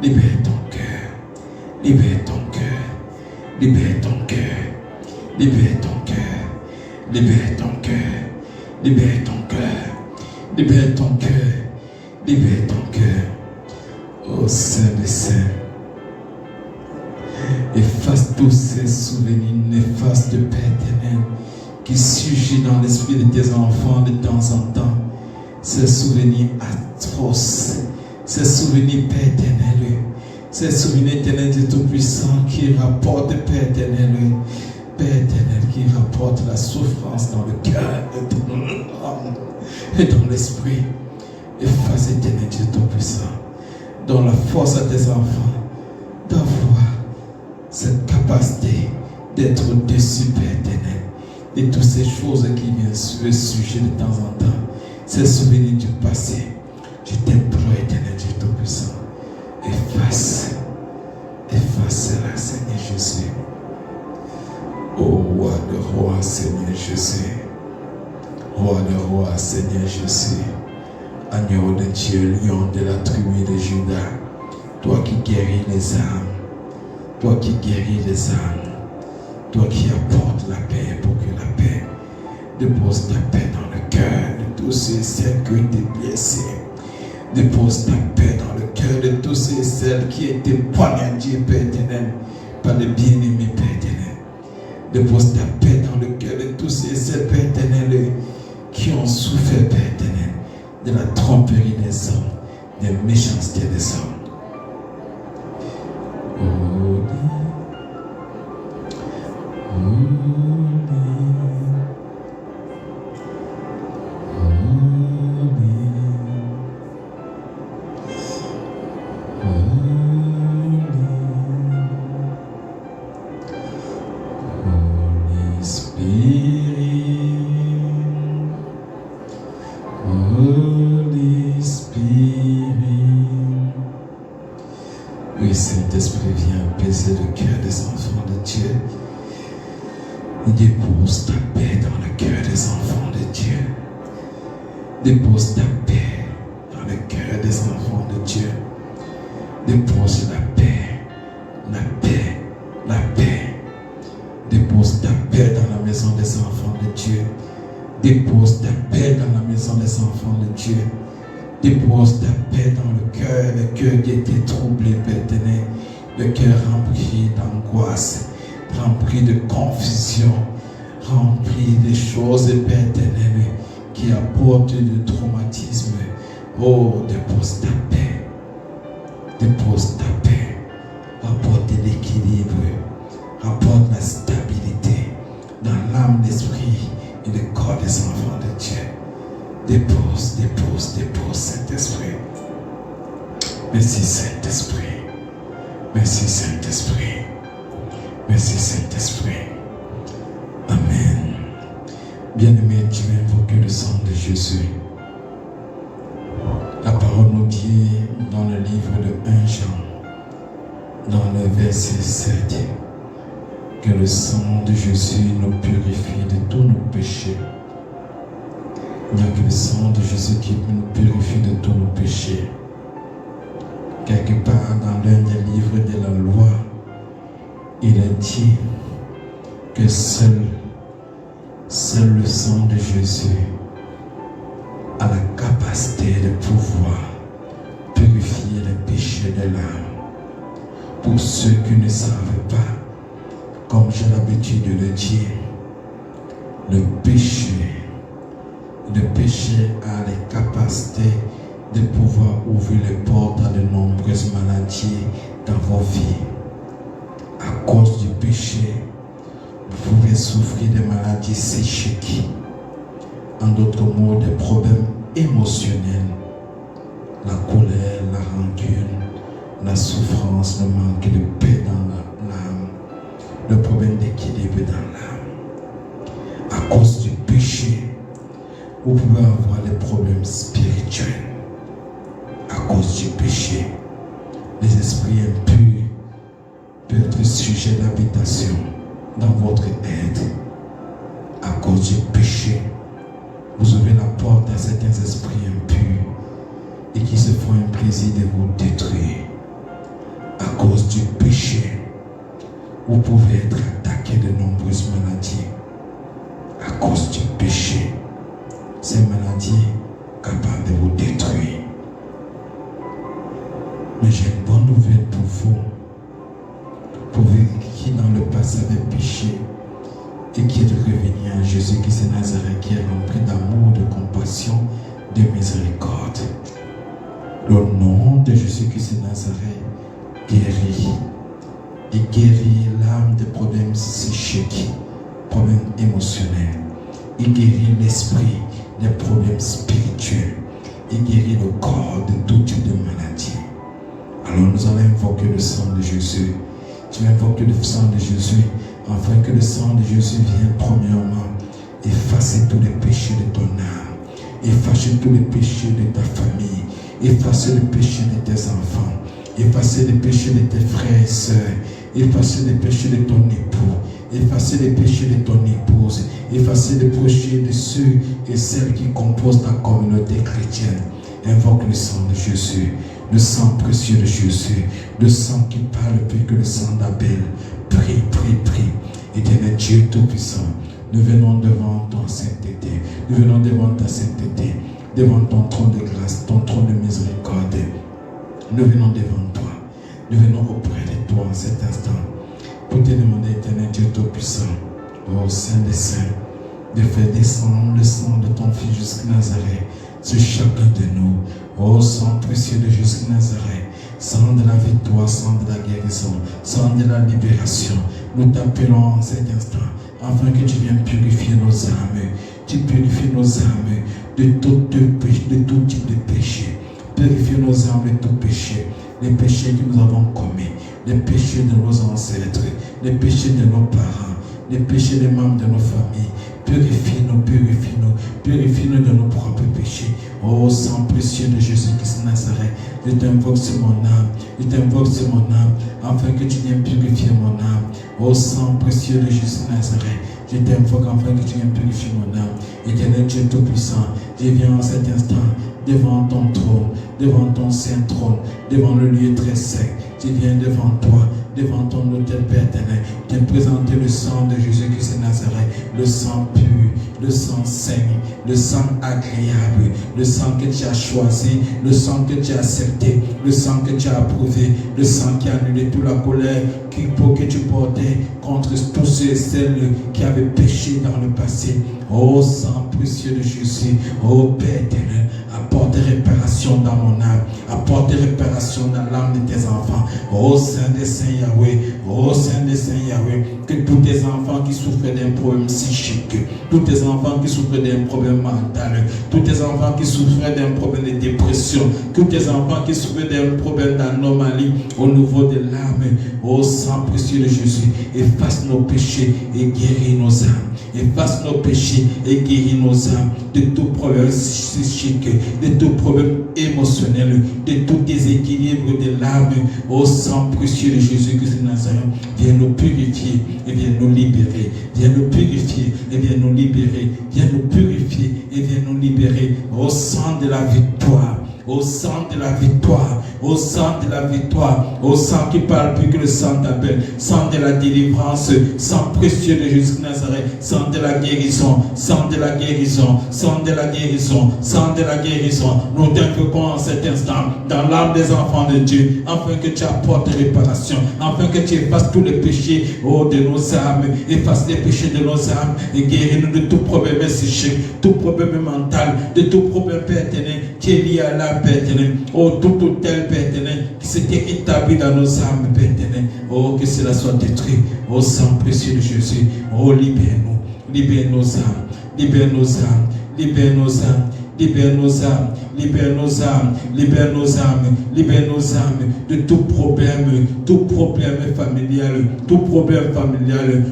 Libère ton cœur. Libère ton cœur. Libère ton cœur. Libère ton cœur. Libère ton cœur. Libère ton cœur. Libère ton cœur. Libère ton cœur. Ô Saint des Saints, efface tous ces souvenirs néfastes de Père éternel qui surgit dans l'esprit de tes enfants de temps en temps. Ces souvenirs atroces, ces souvenirs Père éternel, ces souvenirs éternels du Tout-Puissant qui rapportent Père éternel, qui rapporte la souffrance dans le cœur et dans l'âme et dans l'esprit. Efface éternel Dieu Tout-Puissant. Donne la force à tes enfants d'avoir cette capacité d'être au-dessus, Père éternel, de toutes ces choses qui viennent sur le sujet de temps en temps, ces souvenirs du passé. Je t'implore, éternel Dieu Tout-Puissant, efface-la, Seigneur Jésus. Ô roi de roi, Seigneur Jésus. Roi de roi, Seigneur Jésus. Agneau de Dieu, lion de la tribu de Judas. Toi qui guéris les âmes. Toi qui guéris les âmes. Toi qui apportes la paix pour que la paix dépose ta paix dans le cœur de tous ceux et celles qui ont été blessés. Dépose ta paix dans le cœur de tous ceux et celles qui étaient poignardés, Père éternel, par le bien-aimé, Père éternel. Dépose ta paix dans le cœur de tous ceux et celles, Père éternel, qui ont souffert, Père éternel, de la tromperie des hommes, des méchancetés des hommes. Oui, Saint-Esprit, viens apaiser le cœur des enfants de Dieu. Dépose ta paix dans le cœur des enfants de Dieu. Dépose ta paix dans le cœur des enfants de Dieu. Dépose la paix, la paix, la paix. Dépose ta paix dans la maison des enfants de Dieu. Dépose ta paix dans la maison des enfants de Dieu. Dépose ta paix dans le cœur qui était troublé, Père éternel, le cœur rempli d'angoisse, rempli de confusion, rempli de choses, Père éternel, qui apportent du traumatisme. Oh, dépose ta paix. Dépose ta paix. Apporte l'équilibre. Apporte la stabilité dans l'âme, l'esprit et le corps des enfants de Dieu. Dépose, dépose, dépose, Saint-Esprit. Merci, Saint-Esprit. Merci, Saint-Esprit. Merci, Saint-Esprit. Amen. Bien-aimé, tu invoques le sang de Jésus. La parole nous dit dans le livre de 1 Jean, dans le verset 7, que le sang de Jésus nous purifie de tous nos péchés. Il n'y a que le sang de Jésus qui nous purifie de tous nos péchés. Quelque part dans l'un des livres de la loi, il est dit que seul le sang de Jésus a la capacité de pouvoir purifier les péchés de l'âme. Pour ceux qui ne savent pas, comme j'ai l'habitude de le dire, le péché a les capacités de pouvoir ouvrir les portes à de nombreuses maladies dans vos vies. À cause du péché, vous pouvez souffrir de maladies psychiques, en d'autres mots, des problèmes émotionnels, la colère, la rancune, la souffrance, le manque de paix dans l'âme, le problème d'équilibre dans l'âme. À cause du péché, vous pouvez avoir des problèmes spirituels. À cause du péché, les esprits impurs peuvent être sujets d'habitation dans votre être. À cause du péché, vous ouvrez la porte à certains esprits impurs et qui se font un plaisir de vous détruire. À cause du péché, vous pouvez être attaqué de nombreuses maladies. À cause du péché, ces maladies capables de vous détruire. Mais j'ai une bonne nouvelle pour vous. Pour vous qui dans le passé avez péché et qui est revenu à Jésus-Christ de Nazareth, qui est rempli d'amour, de compassion, de miséricorde. Le nom de Jésus-Christ de Nazareth guérit. Il guérit l'âme des problèmes psychiques, problèmes émotionnels. Il guérit l'esprit des problèmes spirituels. Il guérit le corps de tout type de maladie. Alors nous allons invoquer le sang de Jésus. Tu vas invoquer le sang de Jésus afin que le sang de Jésus vienne premièrement effacer tous les péchés de ton âme, effacer tous les péchés de ta famille, effacer les péchés de tes enfants, effacer les péchés de tes frères et sœurs, effacer les péchés de ton époux, effacer les péchés de ton épouse, effacer les péchés de ceux et celles qui composent ta communauté chrétienne. Invoque le sang de Jésus, le sang précieux de Jésus, le sang qui parle plus que le sang d'Abel. Prie, prie, prie. Éternel Dieu Tout-Puissant, nous venons devant ton sainteté, nous venons devant ta sainteté, devant ton trône de grâce, ton trône de miséricorde. Nous venons devant toi, nous venons auprès de toi en cet instant, pour te demander, éternel Dieu Tout-Puissant, ô Saint des Saints, de faire descendre le sang de ton Fils jusqu'à Nazareth sur chacun de nous. Ô sang précieux de jusqu'à Nazareth, sang de la victoire, sang de la guérison, sang de la libération, nous t'appelons en cet instant, afin que tu viennes purifier nos âmes. Tu purifies nos âmes de tout type de péché. Purifie nos âmes de tout péché. Les péchés que nous avons commis, les péchés de nos ancêtres, les péchés de nos parents, les péchés des membres de nos familles. Purifie-nous, purifie-nous, purifie-nous de nos propres péchés. Ô sang précieux de Jésus-Christ de Nazareth, je t'invoque sur mon âme, je t'invoque sur mon âme, afin que tu viennes purifier mon âme. Ô sang précieux de Jésus de Nazareth, je t'invoque afin que tu viennes purifier mon âme. Éternel Dieu Tout-Puissant, je viens en cet instant devant ton trône, devant ton saint trône, devant le lieu très sec. Je viens devant toi, devant ton autel Père éternel, te présenter le sang de Jésus-Christ de Nazareth, le sang pur, le sang saint, le sang agréable, le sang que tu as choisi, le sang que tu as accepté, le sang que tu as approuvé, le sang qui a annulé toute la colère que tu portais contre tous ceux et celles qui avaient péché dans le passé. Ô sang précieux de Jésus, ô Père éternel, apporte réparation dans mon âme, apporte réparation dans l'âme de tes enfants. Ô Saint des Saints Yahweh, ô Saint des Saints Yahweh, que tous tes enfants qui souffrent d'un problème psychique, tous tes enfants qui souffrent d'un problème mental, tous tes enfants qui souffrent d'un problème de dépression, tous tes enfants qui souffrent d'un problème d'anomalie au niveau de l'âme, ô sang précieux de Jésus, efface nos péchés et guéris nos âmes. Efface nos péchés et guéris nos âmes de tout problème psychique, de tout problème émotionnel, de tout déséquilibre de l'âme. Ô sang précieux de Jésus-Christ de Nazareth, viens nous purifier et viens nous libérer. Viens nous purifier et viens nous libérer. Viens nous purifier et viens nous libérer. Ô sang de la victoire, au sang de la victoire, au sang de la victoire, au sang qui parle plus que le sang d'Abel, sang de la délivrance, sang précieux de Jésus de Nazareth, sang de la guérison, sang de la guérison, sang de la guérison, sang de la guérison. Nous t'invoquons en cet instant dans l'âme des enfants de Dieu, afin que tu apportes réparation, afin que tu effaces tous les péchés de nos âmes, efface les péchés de nos âmes et guéris-nous de tout problème psychique, tout problème mental, de tout problème pertinent qui est lié à l'âme pertinent, tout hôtel pertinent qui s'était établi dans nos âmes pertinent. Oh, que cela soit détruit au sang précieux de Jésus. Oh, libère-nous, libère nos âmes, libère nos âmes, libère nos âmes. Libère nos âmes, libère nos âmes, libère nos âmes, libère nos âmes de tout problème familial, tout problème familial,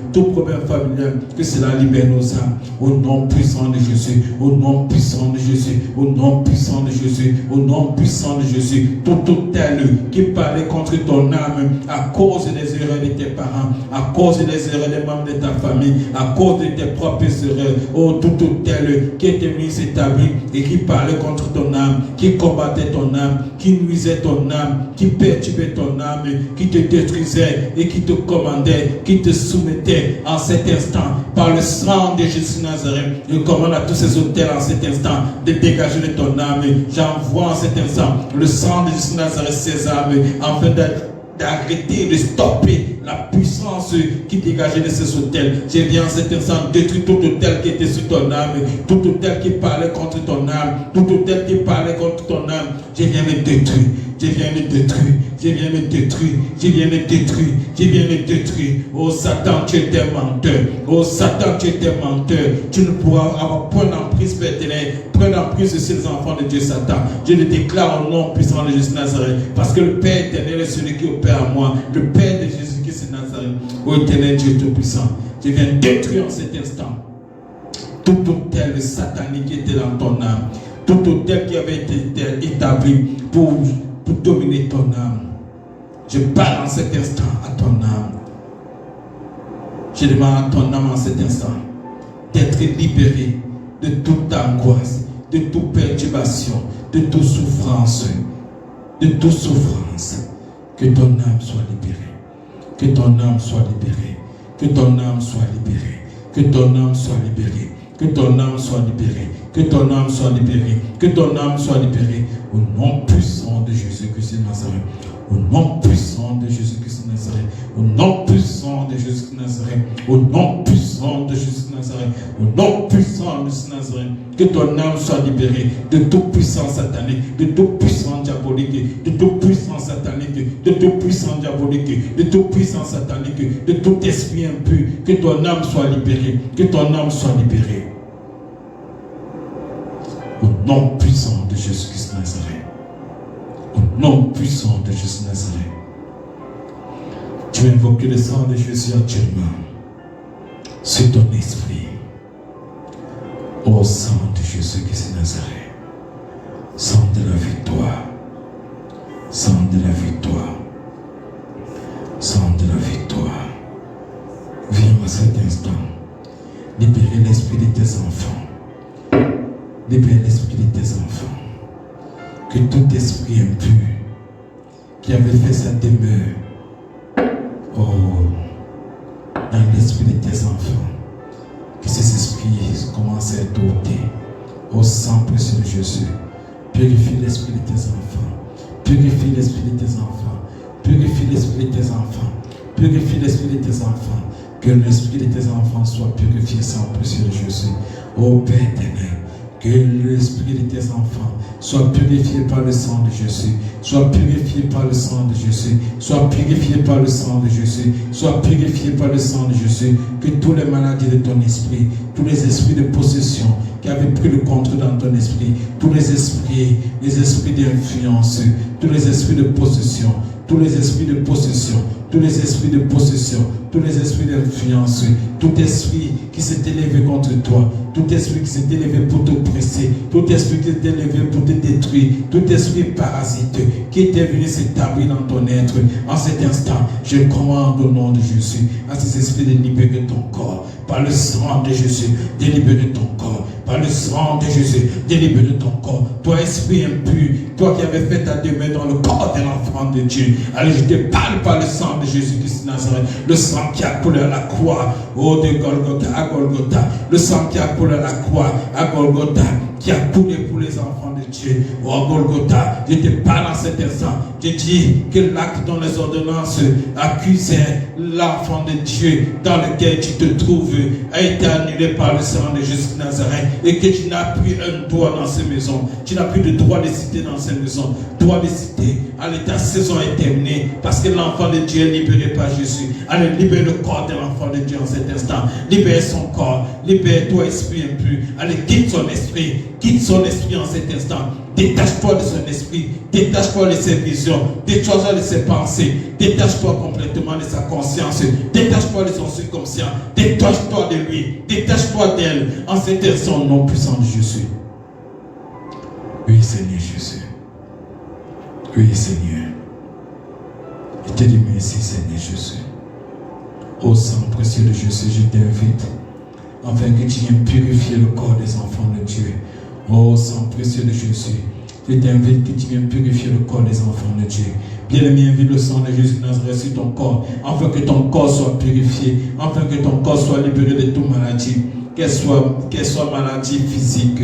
que cela libère nos âmes. Au nom puissant de Jésus, au nom puissant de Jésus, au nom puissant de Jésus, au nom puissant de Jésus. Tout hôtel qui parlait contre ton âme à cause des erreurs de tes parents, à cause des erreurs des membres de ta famille, à cause de tes propres erreurs, oh, tout hôtel qui était mis établi et qui parlait contre ton âme, qui combattait ton âme, qui nuisait ton âme, qui perturbait ton âme, qui te détruisait et qui te commandait, qui te soumettait en cet instant par le sang de Jésus de Nazareth. Je commande à tous ces hôtels en cet instant de dégager de ton âme. J'envoie en cet instant le sang de Jésus de Nazareth ces âmes afin d'arrêter, de stopper la puissance qui dégageait de ces hôtels. Je viens en cet instant détruire tout hôtel qui était sur ton âme, tout hôtel qui parlait contre ton âme, tout hôtel qui parlait contre ton âme. Je viens le détruire, je viens le détruire, je viens le détruire, je viens le détruire, je viens le détruire. Oh Satan, tu es un menteur. Oh Satan, tu es un menteur. Tu ne pourras avoir point d'emprise pertinente, point d'emprise sur les enfants de Dieu, Satan. Je le déclare au nom puissant de Jésus de Nazareth, parce que le Père éternel est celui qui opère à moi, le Père de Jésus-Christ de Nazareth. Ô éternel Dieu Tout-Puissant, je viens détruire en cet instant tout hôtel satanique qui était dans ton âme, tout hôtel qui avait été établi pour dominer ton âme. Je parle en cet instant à ton âme. Je demande à ton âme en cet instant d'être libéré de toute angoisse, de toute perturbation, de toute souffrance, de toute souffrance. Que ton âme soit libérée. Que ton âme soit libérée. Que ton âme soit libérée. Que ton âme soit libérée. Que ton âme soit libérée. Que ton âme soit libérée. Que ton âme soit libérée. Au nom puissant de Jésus-Christ de Nazareth. Au nom puissant de Jésus-Christ de Nazareth. Au nom puissant de Jésus-Christ de Nazareth. Au nom puissant de Jésus de Nazareth. Au nom puissant de Jésus de Nazareth. Que ton âme soit libérée de toute puissance satanique, de toute puissance diabolique, de toute puissance satanique, de toute puissance diabolique, de toute puissance satanique, de tout esprit impur. Que ton âme soit libérée. Que ton âme soit libérée. Au nom puissant de Jésus-Christ de Nazareth. Au nom puissant de Jésus de Nazareth. Tu veux invoquer le sang de Jésus actuellement sur ton esprit. Au sang de Jésus-Christ de Nazareth. Sang de la victoire. Sang de la victoire. Sang de la victoire. Viens à cet instant. Libérer l'esprit de tes enfants. Libérer l'esprit de tes enfants. Que tout esprit impur qui avait fait sa demeure dans l'esprit de tes enfants, que ces esprits commencent à être ôtés au sang précieux de Jésus. Purifie l'esprit de tes enfants. Purifie l'esprit de tes enfants. Purifie l'esprit de tes enfants. Purifie l'esprit de tes enfants. Que l'esprit de tes enfants soit purifié sang précieux de Jésus. Ô Père éternel, que l'esprit de tes enfants soit purifié par le sang de Jésus. Soit purifié par le sang de Jésus. Soit purifié par le sang de Jésus. Soit purifié par le sang de Jésus. Que tous les maladies de ton esprit, tous les esprits de possession qui avaient pris le contrôle dans ton esprit, tous les esprits d'influence, tous les esprits de possession, tous les esprits de possession, tous les esprits de possession, tous les esprits d'influence, tout esprit qui s'est élevé contre toi, tout esprit qui s'est élevé pour t'oppresser, tout esprit qui s'est élevé pour te détruire, tout esprit parasite qui était venu s'établir dans ton être, en cet instant, je commande au nom de Jésus à ces esprits de libérer ton corps, par le sang de Jésus, de libérer ton corps, par le sang de Jésus, de libérer ton corps. Toi, esprit impur, toi qui avais fait ta demeure dans le corps de l'enfant de Dieu, allez, je te parle par le sang de Jésus-Christ de Nazareth, le sang qui a coulé à la croix, oh de Golgotha, à Golgotha, le sang qui a coulé à la croix, à Golgotha, qui a coulé pour les enfants de Dieu. Oh Golgotha, je te parle en cet instant. Je dis que l'acte dont les ordonnances accusaient l'enfant de Dieu dans lequel tu te trouves a été annulé par le sang de Jésus de Nazareth et que tu n'as plus un droit dans ces maisons. Tu n'as plus de droit de citer dans ces maisons. Droit de citer. Allez, ta saison est terminée parce que l'enfant de Dieu est libéré par Jésus. Allez, libère le corps de l'enfant de Dieu en cet instant. Libère son corps. Libère-toi, esprit impur. Allez, quitte son esprit. Quitte son esprit en cet instant. Détache-toi de son esprit. Détache-toi de ses visions. Détache-toi de ses pensées. Détache-toi complètement de sa conscience. Détache-toi de son subconscient. Détache-toi de lui. Détache-toi d'elle. En cet instant, au nom puissant de Jésus. Oui, Seigneur Jésus. Oui, Seigneur. Je te dis merci, Seigneur Jésus. Au sang précieux de Jésus, je t'invite afin que tu viennes purifier le corps des enfants de Dieu. Oh, sang précieux de Jésus, je t'invite que tu viennes purifier le corps des enfants de Dieu. Bien-aimé, invite le sang de Jésus de Nazareth sur ton corps, afin que ton corps soit purifié, afin que ton corps soit libéré de toute maladie, qu'elle soit maladie physique,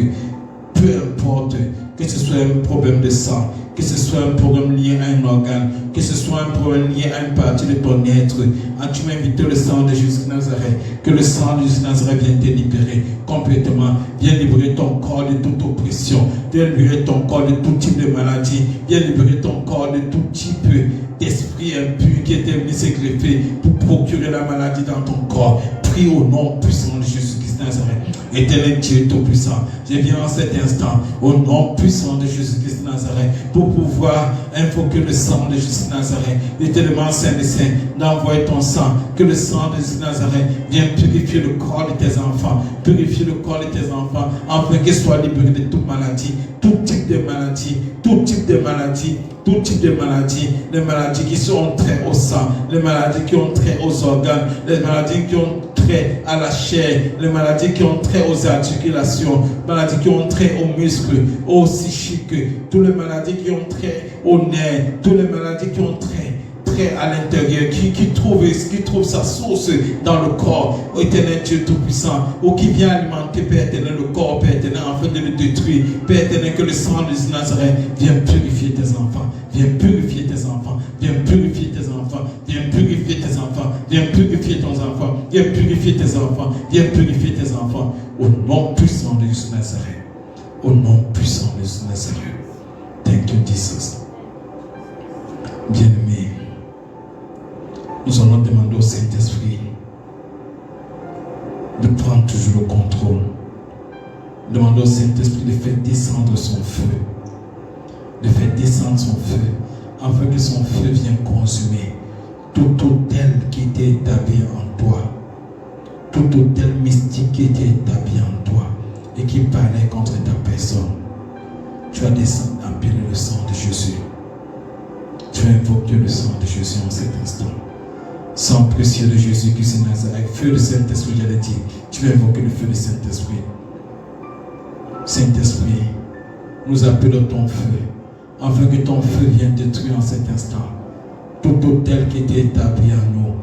peu importe, que ce soit un problème de sang, que ce soit un problème lié à un organe, que ce soit un problème lié à une partie de ton être. Tu m'as invité le sang de Jésus de Nazareth, que le sang de Jésus de Nazareth vienne te libérer complètement, viens libérer ton corps de toute oppression, viens libérer ton corps de tout type de maladie, viens libérer ton corps de tout type d'esprit impur qui était venu se greffer pour procurer la maladie dans ton corps. Prie au nom puissant de Jésus-Christ de Nazareth. Éternel Dieu Tout-Puissant, je viens en cet instant, au nom puissant de Jésus-Christ de Nazareth, pour pouvoir invoquer le sang de Jésus de Nazareth. Éternellement Saint des Saints, d'envoyer ton sang, que le sang de Jésus de Nazareth vienne purifier le corps de tes enfants, purifier le corps de tes enfants, afin qu'ils soient libérés de toute maladie, tout type de maladie, tout type de maladie, tout type de maladies, les maladies qui sont trait au sang, les maladies qui ont trait aux organes, les maladies qui ont trait à la chair, les maladies qui ont trait aux articulations, les maladies qui ont trait aux muscles, aux psychiques, toutes les maladies qui ont trait aux nerfs, toutes les maladies qui ont trait à l'intérieur, qui trouve sa source dans le corps, ô éternel Dieu Tout-Puissant, ou qui vient alimenter, Père éternel, le corps, Père éternel, afin de le détruire. Père éternel, que le sang de Nazareth vienne purifier tes enfants, viens purifier tes enfants, viens purifier tes enfants, viens purifier tes enfants, viens purifier ton enfant, viens purifier tes enfants, viens purifier tes enfants, au nom puissant de Jésus Nazareth, au nom puissant de Jésus Nazareth. Thank you, Jesus. Bien-aimé, nous allons demander au Saint-Esprit de prendre toujours le contrôle. Demander au Saint-Esprit de faire descendre son feu. De faire descendre son feu, afin que son feu vienne consumer tout hôtel qui était établi en toi. Tout hôtel mystique qui était établi en toi et qui parlait contre ta personne. Tu as descendu empiler le sang de Jésus. Tu as invoqué le sang de Jésus en cet instant. Sang précieux de Jésus qui s'est Nazareth, feu de Saint-Esprit, j'allais dire, tu vas invoquer le feu de Saint-Esprit. Saint-Esprit, nous appelons ton feu, afin que ton feu vienne détruire en cet instant tout hôtel qui était établi en nous,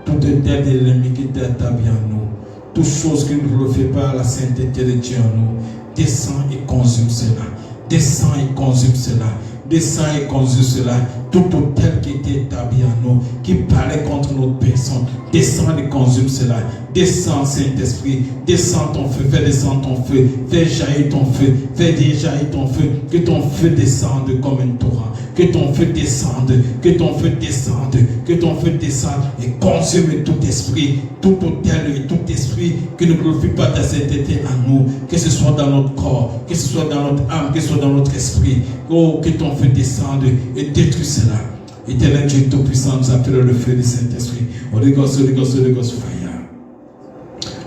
tout hôtel de l'ennemi qui était établi en nous, toute chose qui ne glorifie pas la sainteté de Dieu en nous, descends et consume cela, descends et consume cela. Descends et consume cela, tout hôtel qui était établi en nous, qui parlait contre notre personne, descends et consume cela, descends Saint-Esprit, descends ton feu, fais descendre ton feu, fais jaillir ton feu, fais jaillir ton feu, que ton feu descende comme un torrent, que ton feu descende, que ton feu descende, que ton feu descende et consume tout esprit, tout hôtel et tout esprit qui ne glorifie pas ta sainteté en nous, que ce soit dans notre corps, que ce soit dans notre âme, que ce soit dans notre esprit. Oh, que ton feu descende et détruis cela. Éternel Dieu Tout-Puissant, nous appelons le feu du Saint-Esprit. Holy Ghost, Holy Ghost, Holy Ghost, fire.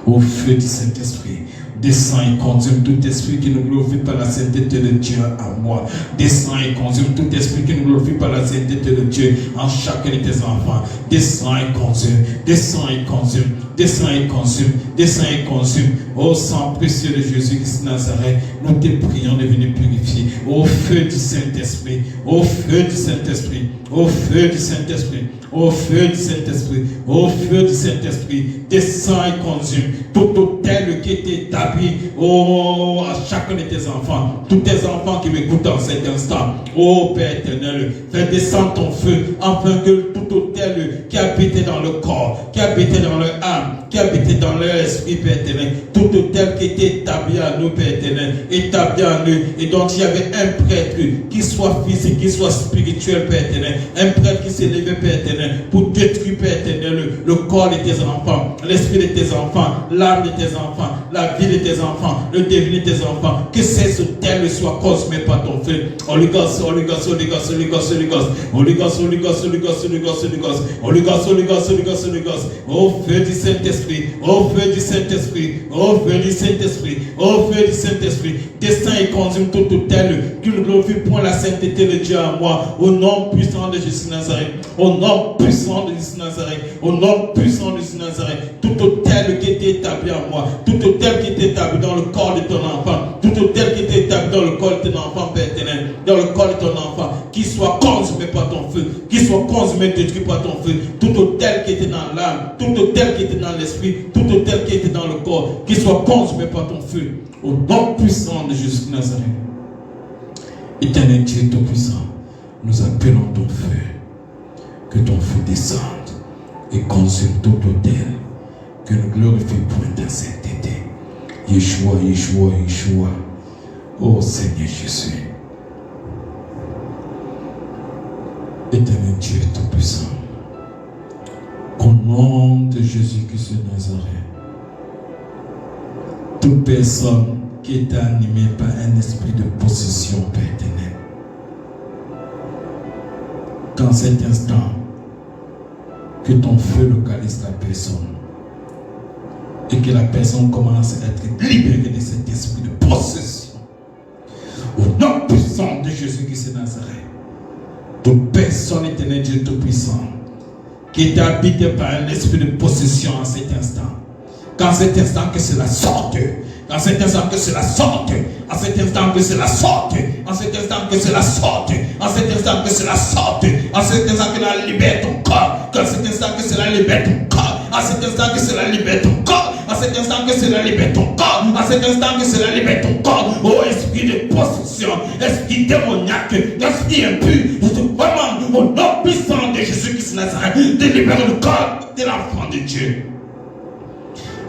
Au feu du Saint-Esprit. Descends et consume tout esprit qui nous glorifie par la sainteté de Dieu à moi. Descends et consume tout esprit qui nous glorifie par la sainteté de Dieu en chacun de tes enfants. Descends et consume, descends et consume, descends et consume, descends et consume. Ô sang précieux de Jésus-Christ de Nazareth, nous te prions de venir purifier. Au feu du Saint-Esprit, au feu du Saint-Esprit, au feu du Saint-Esprit, au feu du Saint-Esprit, au feu du Saint-Esprit, descends et consume tout autel qui est établi, oh, à chacun de tes enfants, tous tes enfants qui m'écoutent en cet instant, oh Père éternel, fais descendre ton feu, afin que tout autel qui habitait dans le corps, qui habitait dans leur âme, qui habitait dans leur esprit, Père éternel, tout autel qui était établi à nous, Père éternel, établi à nous, et dont il y avait un prêtre, qui soit physique, qui soit spirituel, Père éternel, un prêtre qui s'est levé, Père éternel, pour détruire, Père éternel, le corps de tes enfants, l'esprit de tes enfants, l'âme de tes enfants, la vie de tes enfants, le devenir de tes enfants, que ces autels soient consumés par ton feu. Holy Ghost, Holy Ghost, Holy Ghost, Holy Ghost, Holy Ghost, Holy Ghost, Holy Ghost, Holy Ghost, Holy Ghost, Holy Ghost, Holy Ghost, Holy Ghost, Holy Ghost, Holy Ghost, au feu du Saint-Esprit, au feu du Saint-Esprit, au feu du Saint-Esprit, au feu du Saint-Esprit, descends et consume tout autel qui ne glorifie point la sainteté de Dieu à moi, au nom puissant de Jésus Nazareth, au nom puissant de Jésus Nazareth, au nom puissant de Jésus Nazareth, tout autel qui était établi à moi, tout autel qui était établi dans le corps de ton enfant, tout autel qui était établi dans le corps de ton enfant, Père éternel, dans le corps de ton enfant, qui soit consumé par ton feu, qui soit consumé, détruit par ton feu, tout autel qui était dans l'âme, tout autel qui était dans l'esprit, tout autel qui était dans le corps, qui soit consumé par ton feu, au nom puissant de Jésus Nazareth. Éternel Dieu Tout-Puissant, nous appelons ton feu, que ton feu descende et consume tout autel, que nous glorifie point ta sainteté. Yeshua, Yeshua, Yeshua, ô Seigneur Jésus. Éternel Dieu Tout-Puissant, qu'au nom de Jésus-Christ de Nazareth, toute personne qui est animée par un esprit de possession, Père éternel, qu'en cet instant, que ton feu localise la personne et que la personne commence à être libérée de cet esprit de possession. Au nom puissant de Jésus-Christ de Nazareth, toute personne, éternel Dieu Tout-Puissant, qui est habitée par un esprit de possession en cet instant, qu'en cet instant que cela sorte, en cet instant que cela sorte, en cet instant que cela sorte, en cet instant que cela sorte, en cet instant que cela sorte, en cet instant que cela libère ton corps, en cet instant que cela libère ton corps, en cet instant que cela libère ton corps, en cet instant que cela libère ton corps, en cet instant que cela libère ton corps, oh esprit de possession, esprit démoniaque, esprit impur, je te demande au nom puissant de Jésus-Christ de Nazareth de libérer le corps de l'enfant de Dieu.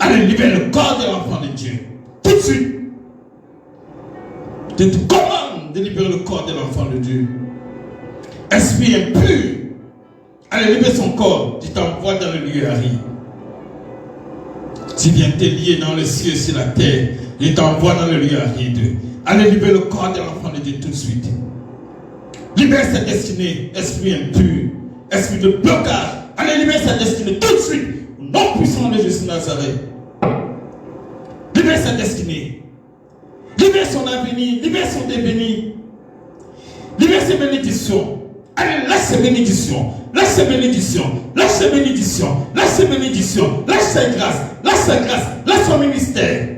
Allez libérer le corps de l'enfant de Dieu. Tout de suite. Je te commande de libérer le corps de l'enfant de Dieu. Esprit impur. Allez libérer son corps. Tu t'envoies dans le lieu aride. Si bien t'es lié dans le ciel et sur la terre, je t'envoie dans le lieu aride. Allez libérer le corps de l'enfant de Dieu tout de suite. Libère sa destinée. Esprit impur. Esprit de blocage. Allez libérer sa destinée tout de suite. Au nom puissant de Jésus Nazareth. Libère sa destinée. Libère son avenir. Libère son devenir. Libère ses bénédictions. Allez, lâche ses bénédictions. Lâche ses bénédictions. Lâche ses bénédictions. Lâche ses bénédictions. Lâche sa grâce. Lâche sa grâce. Lâche son ministère.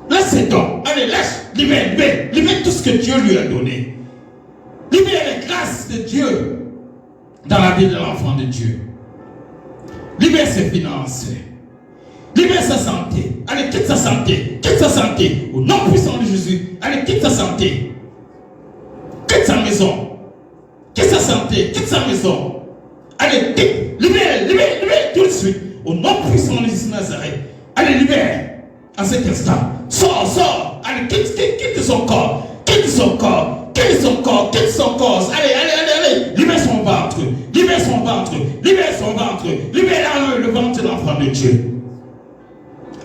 Lâche ses dons. Allez, lâche. Libère, libère. Libère tout ce que Dieu lui a donné. Libère les grâces de Dieu dans la vie de l'enfant de Dieu. Libère ses finances. Libère sa santé. Allez, quitte sa santé. Quitte sa santé. Au nom puissant de Jésus. Allez, quitte sa santé. Quitte sa maison. Quitte sa santé. Quitte sa maison. Allez, quitte. Libère, libère, libère tout de suite. Au nom puissant de Jésus Nazareth. Allez, libère. À cet instant. Sors, sors. Allez, quitte son corps. Quitte son corps. Quitte son corps. Quitte son corps. Allez, allez, allez, allez. Libère son ventre. Libère son ventre. Libère son ventre. Libère le ventre de l'enfant de Dieu.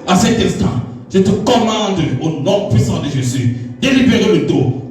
À cet instant, je te commande au nom puissant de Jésus de libérer le dos,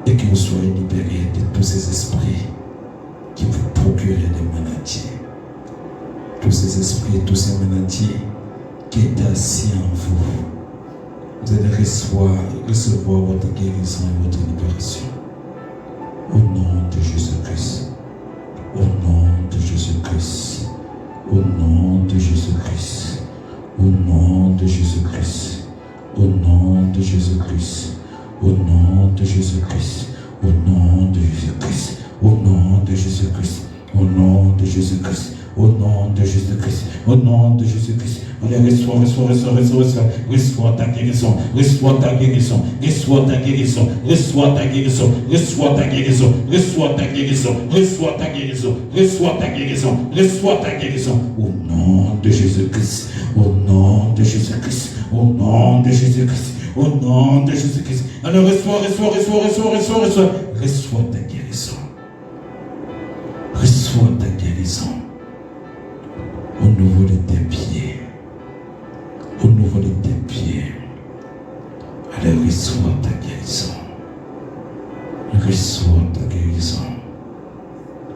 et que vous soyez libérés de tous ces esprits qui vous procurent des maladies. Tous ces esprits, tous ces maladies qui étaient assis en vous. Vous allez recevoir votre guérison et votre libération. Au nom de Jésus-Christ. Au nom de Jésus-Christ. Au nom de Jésus-Christ. Au nom de Jésus-Christ. Au nom de Jésus-Christ. Au nom de Jésus-Christ. Au nom de Jésus-Christ. Au nom de Jésus-Christ. Au nom de Jésus-Christ. Au nom de Jésus-Christ. Au nom de Jésus-Christ. Allez, reçois ta guérison. Reçois ta guérison. Reçois ta guérison. Reçois ta guérison. Reçois ta guérison. Reçois ta guérison. Reçois ta guérison. Reçois ta guérison. Reçois ta guérison. Au nom de Jésus-Christ. Au nom de Jésus-Christ. Au nom de Jésus-Christ. Au nom de Jésus-Christ. Alors reçois ta guérison. Reçois ta guérison. Au niveau de tes pieds. Au niveau de tes pieds. Allez, reçois ta guérison. Reçois ta guérison.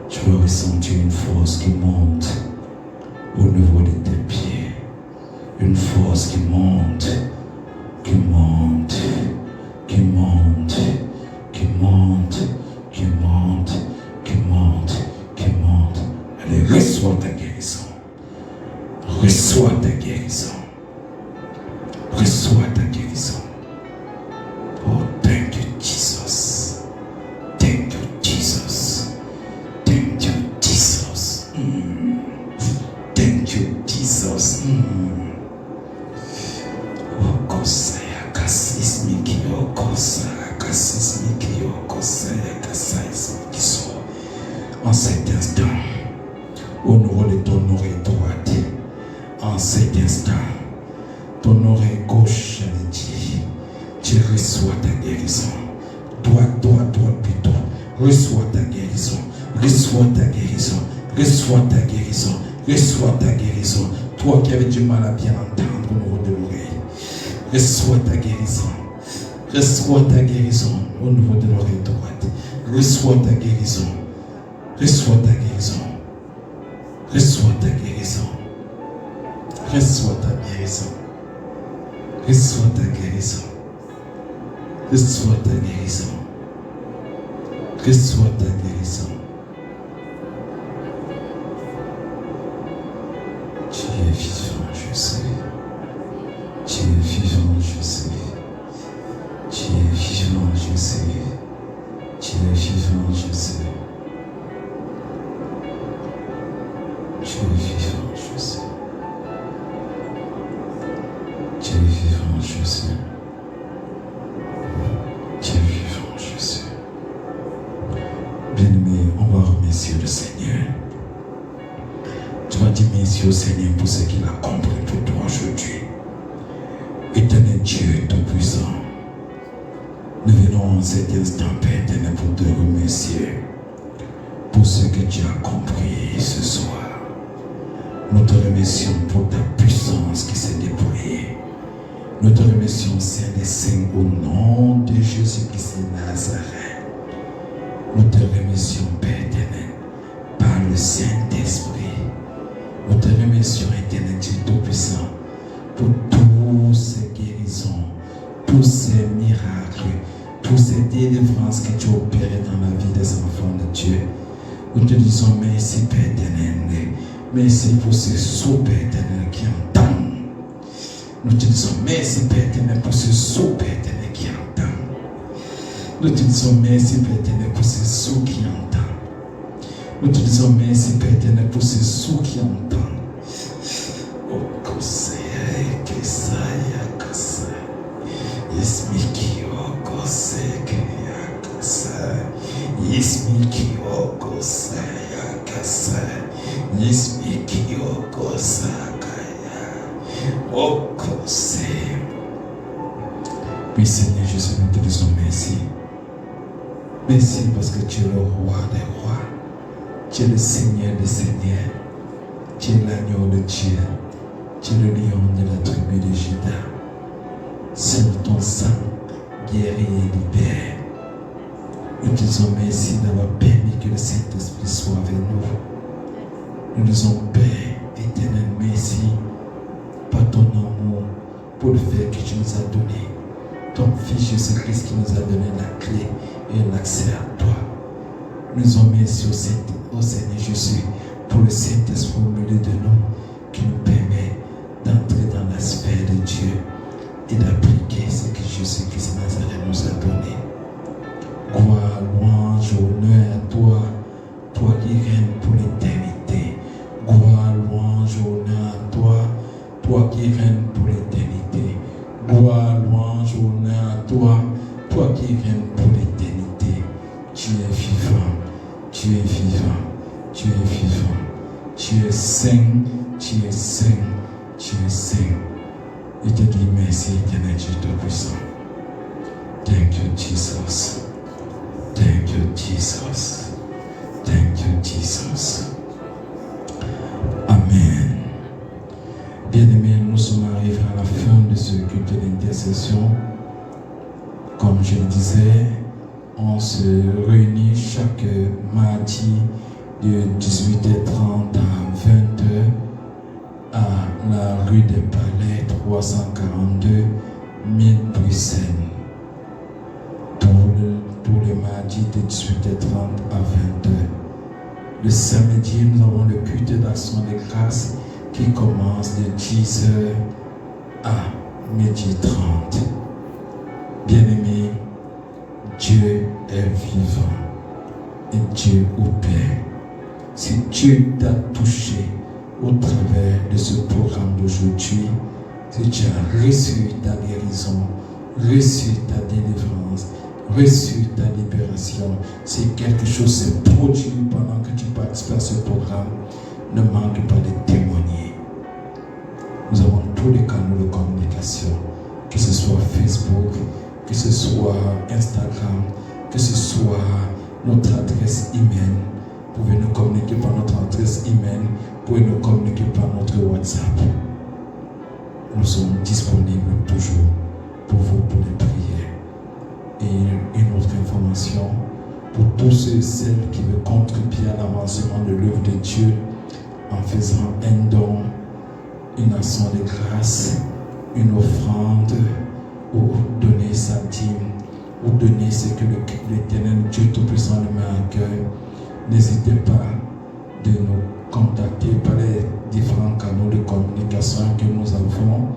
Tu vas ressentir une force qui monte au niveau de tes pieds. Une force qui monte, qui monte, qui monte, qui monte, qui monte, qui monte, qui monte. Allez, reçois ta guérison. Reçois ta guérison. Reçois ta guérison. Oh, thank you, Jesus. Thank you, Jesus. Thank you, Jesus. Thank you, Jesus. Oh, Kosaya, Kasismiki, oh, Kosaya, Kasismiki, oh, Kosaya, Kasismiki. En cet instant, au niveau de ton oreille droite, en cet instant, ton oreille gauche, elle dit, tu reçois ta guérison. Droite plutôt. Reçois ta guérison. Reçois ta guérison. Reçois ta guérison. Reçois ta guérison. Toi qui avais du mal à bien entendre au niveau de l'oreille. Reçois ta guérison. Reçois ta guérison au niveau de l'oreille droite. Reçois ta guérison. Reçois ta guérison. Reçois ta guérison. Reçois ta guérison. Reçois ta guérison. Reçois ta guérison. Reçois ta guérison. Tu es vivant, je sais. Tu es vivant, je sais. Tu es vivant, je sais. Tu es vivant, je sais. Tu es vivant, je sais. Tu es vivant, je sais. Tu es vivant, je sais. Bien-aimé, on va remercier le Seigneur. Tu vas dire merci au Seigneur pour ce qu'il a accompli pour toi aujourd'hui. Éternel Dieu Tout-Puissant, nous venons en cet instant, Père éternel, pour te remercier pour ce que tu as compris ce soir. Nous te remercions pour ta puissance qui s'est déployée. Nous te remercions, Saint des Saints, au nom de Jésus-Christ de Nazareth. Nous te remercions, Père éternel, par le Saint-Esprit. Nous te remercions, éternel Dieu Tout-Puissant, pour toutes ces guérisons, tous ces miracles, toutes ces délivrances que tu as opérées dans la vie des enfants de Dieu. Nous te disons merci, Père éternel. Merci pour ces sauts, Père éternel, qui entendent. Nous te disons merci, Père éternel, pour ces sauts, Père éternel, qui entendent. Nous te disons merci, Père éternel, pour ces sauts qui entendent. Nous te disons merci, Père éternel, pour ces sauts qui entendent. Oh, Kosaya, Kesaya, Kasaya. Yesmiki, oh, Kosaya, Kasaya. Yesmiki, oh, Kosaya, Kasaya. Yesmiki, oh, Kosaya. Oh, Kosaya. Oui, Seigneur Jésus, nous te disons merci. Merci parce que tu es le roi des rois. Tu es le Seigneur des seigneurs. Tu es l'agneau de Dieu. Tu es le lion de la tribu de Juda. Seul ton sang guérit et libère. disons merci d'avoir permis que le Saint-Esprit soit avec nous. Nous disons Père éternel, merci par ton amour pour le fait que tu nous as donné ton Fils Jésus-Christ qui nous a donné la clé et l'accès à toi. Nous disons merci au Seigneur Jésus pour le Saint-Esprit au milieu de nous qui nous permet d'entrer dans la sphère de Dieu et d'appliquer ce que Jésus-Christ Nazareth nous a donné. Gloire, louange, honneur à toi, toi qui règnes pour l'éternité. Gloire, louange, honneur à toi, toi qui règnes pour l'éternité. Gloire, louange, honneur à toi, toi qui règnes pour l'éternité. Tu es vivant, tu es vivant, tu es vivant. Tu es saint, tu es saint, tu es saint. Et te dis merci, éternel Dieu Tout-Puissant. Thank you, Jesus. Thank you, Jesus. Thank you, Jesus. Amen. Bien-aimés, nous sommes arrivés à la fin de ce culte d'intercession. Comme je le disais, on se réunit chaque mardi de 18h30 à 20h à la rue des Palais 342 1000 Bruxelles. Tous les mardis de 18h30 à 20h. Le samedi, nous avons le culte d'action de grâce qui commence de 10h à 12h30. Bien-aimés, Dieu est vivant et Dieu opère. Si Dieu t'a touché au travers de ce programme d'aujourd'hui, si tu as reçu ta guérison, reçu ta délivrance, reçu ta libération, si quelque chose s'est produit pendant que tu participes à ce programme, ne manque pas de témoigner. Nous avons tous les canaux de communication, que ce soit Facebook, que ce soit Instagram, que ce soit notre adresse email. Vous pouvez nous communiquer par notre adresse email, vous pouvez nous communiquer par notre WhatsApp. Nous sommes disponibles toujours pour vous, pour les prières. Et une autre information, pour tous ceux et celles qui veulent contribuer à l'avancement de l'œuvre de Dieu en faisant un don, une action de grâce, une offrande, ou donner sa dîme, ou donner ce que l'Éternel Dieu Tout-Puissant le met à cœur, n'hésitez pas de nous contacter par les différents canaux de communication que nous avons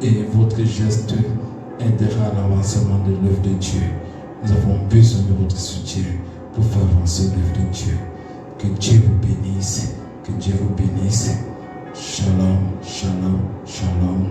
et votre geste aidera à l'avancement de l'œuvre de Dieu. Nous avons besoin de votre soutien pour faire avancer l'œuvre de Dieu. Que Dieu vous bénisse, que Dieu vous bénisse. Shalom, shalom, shalom.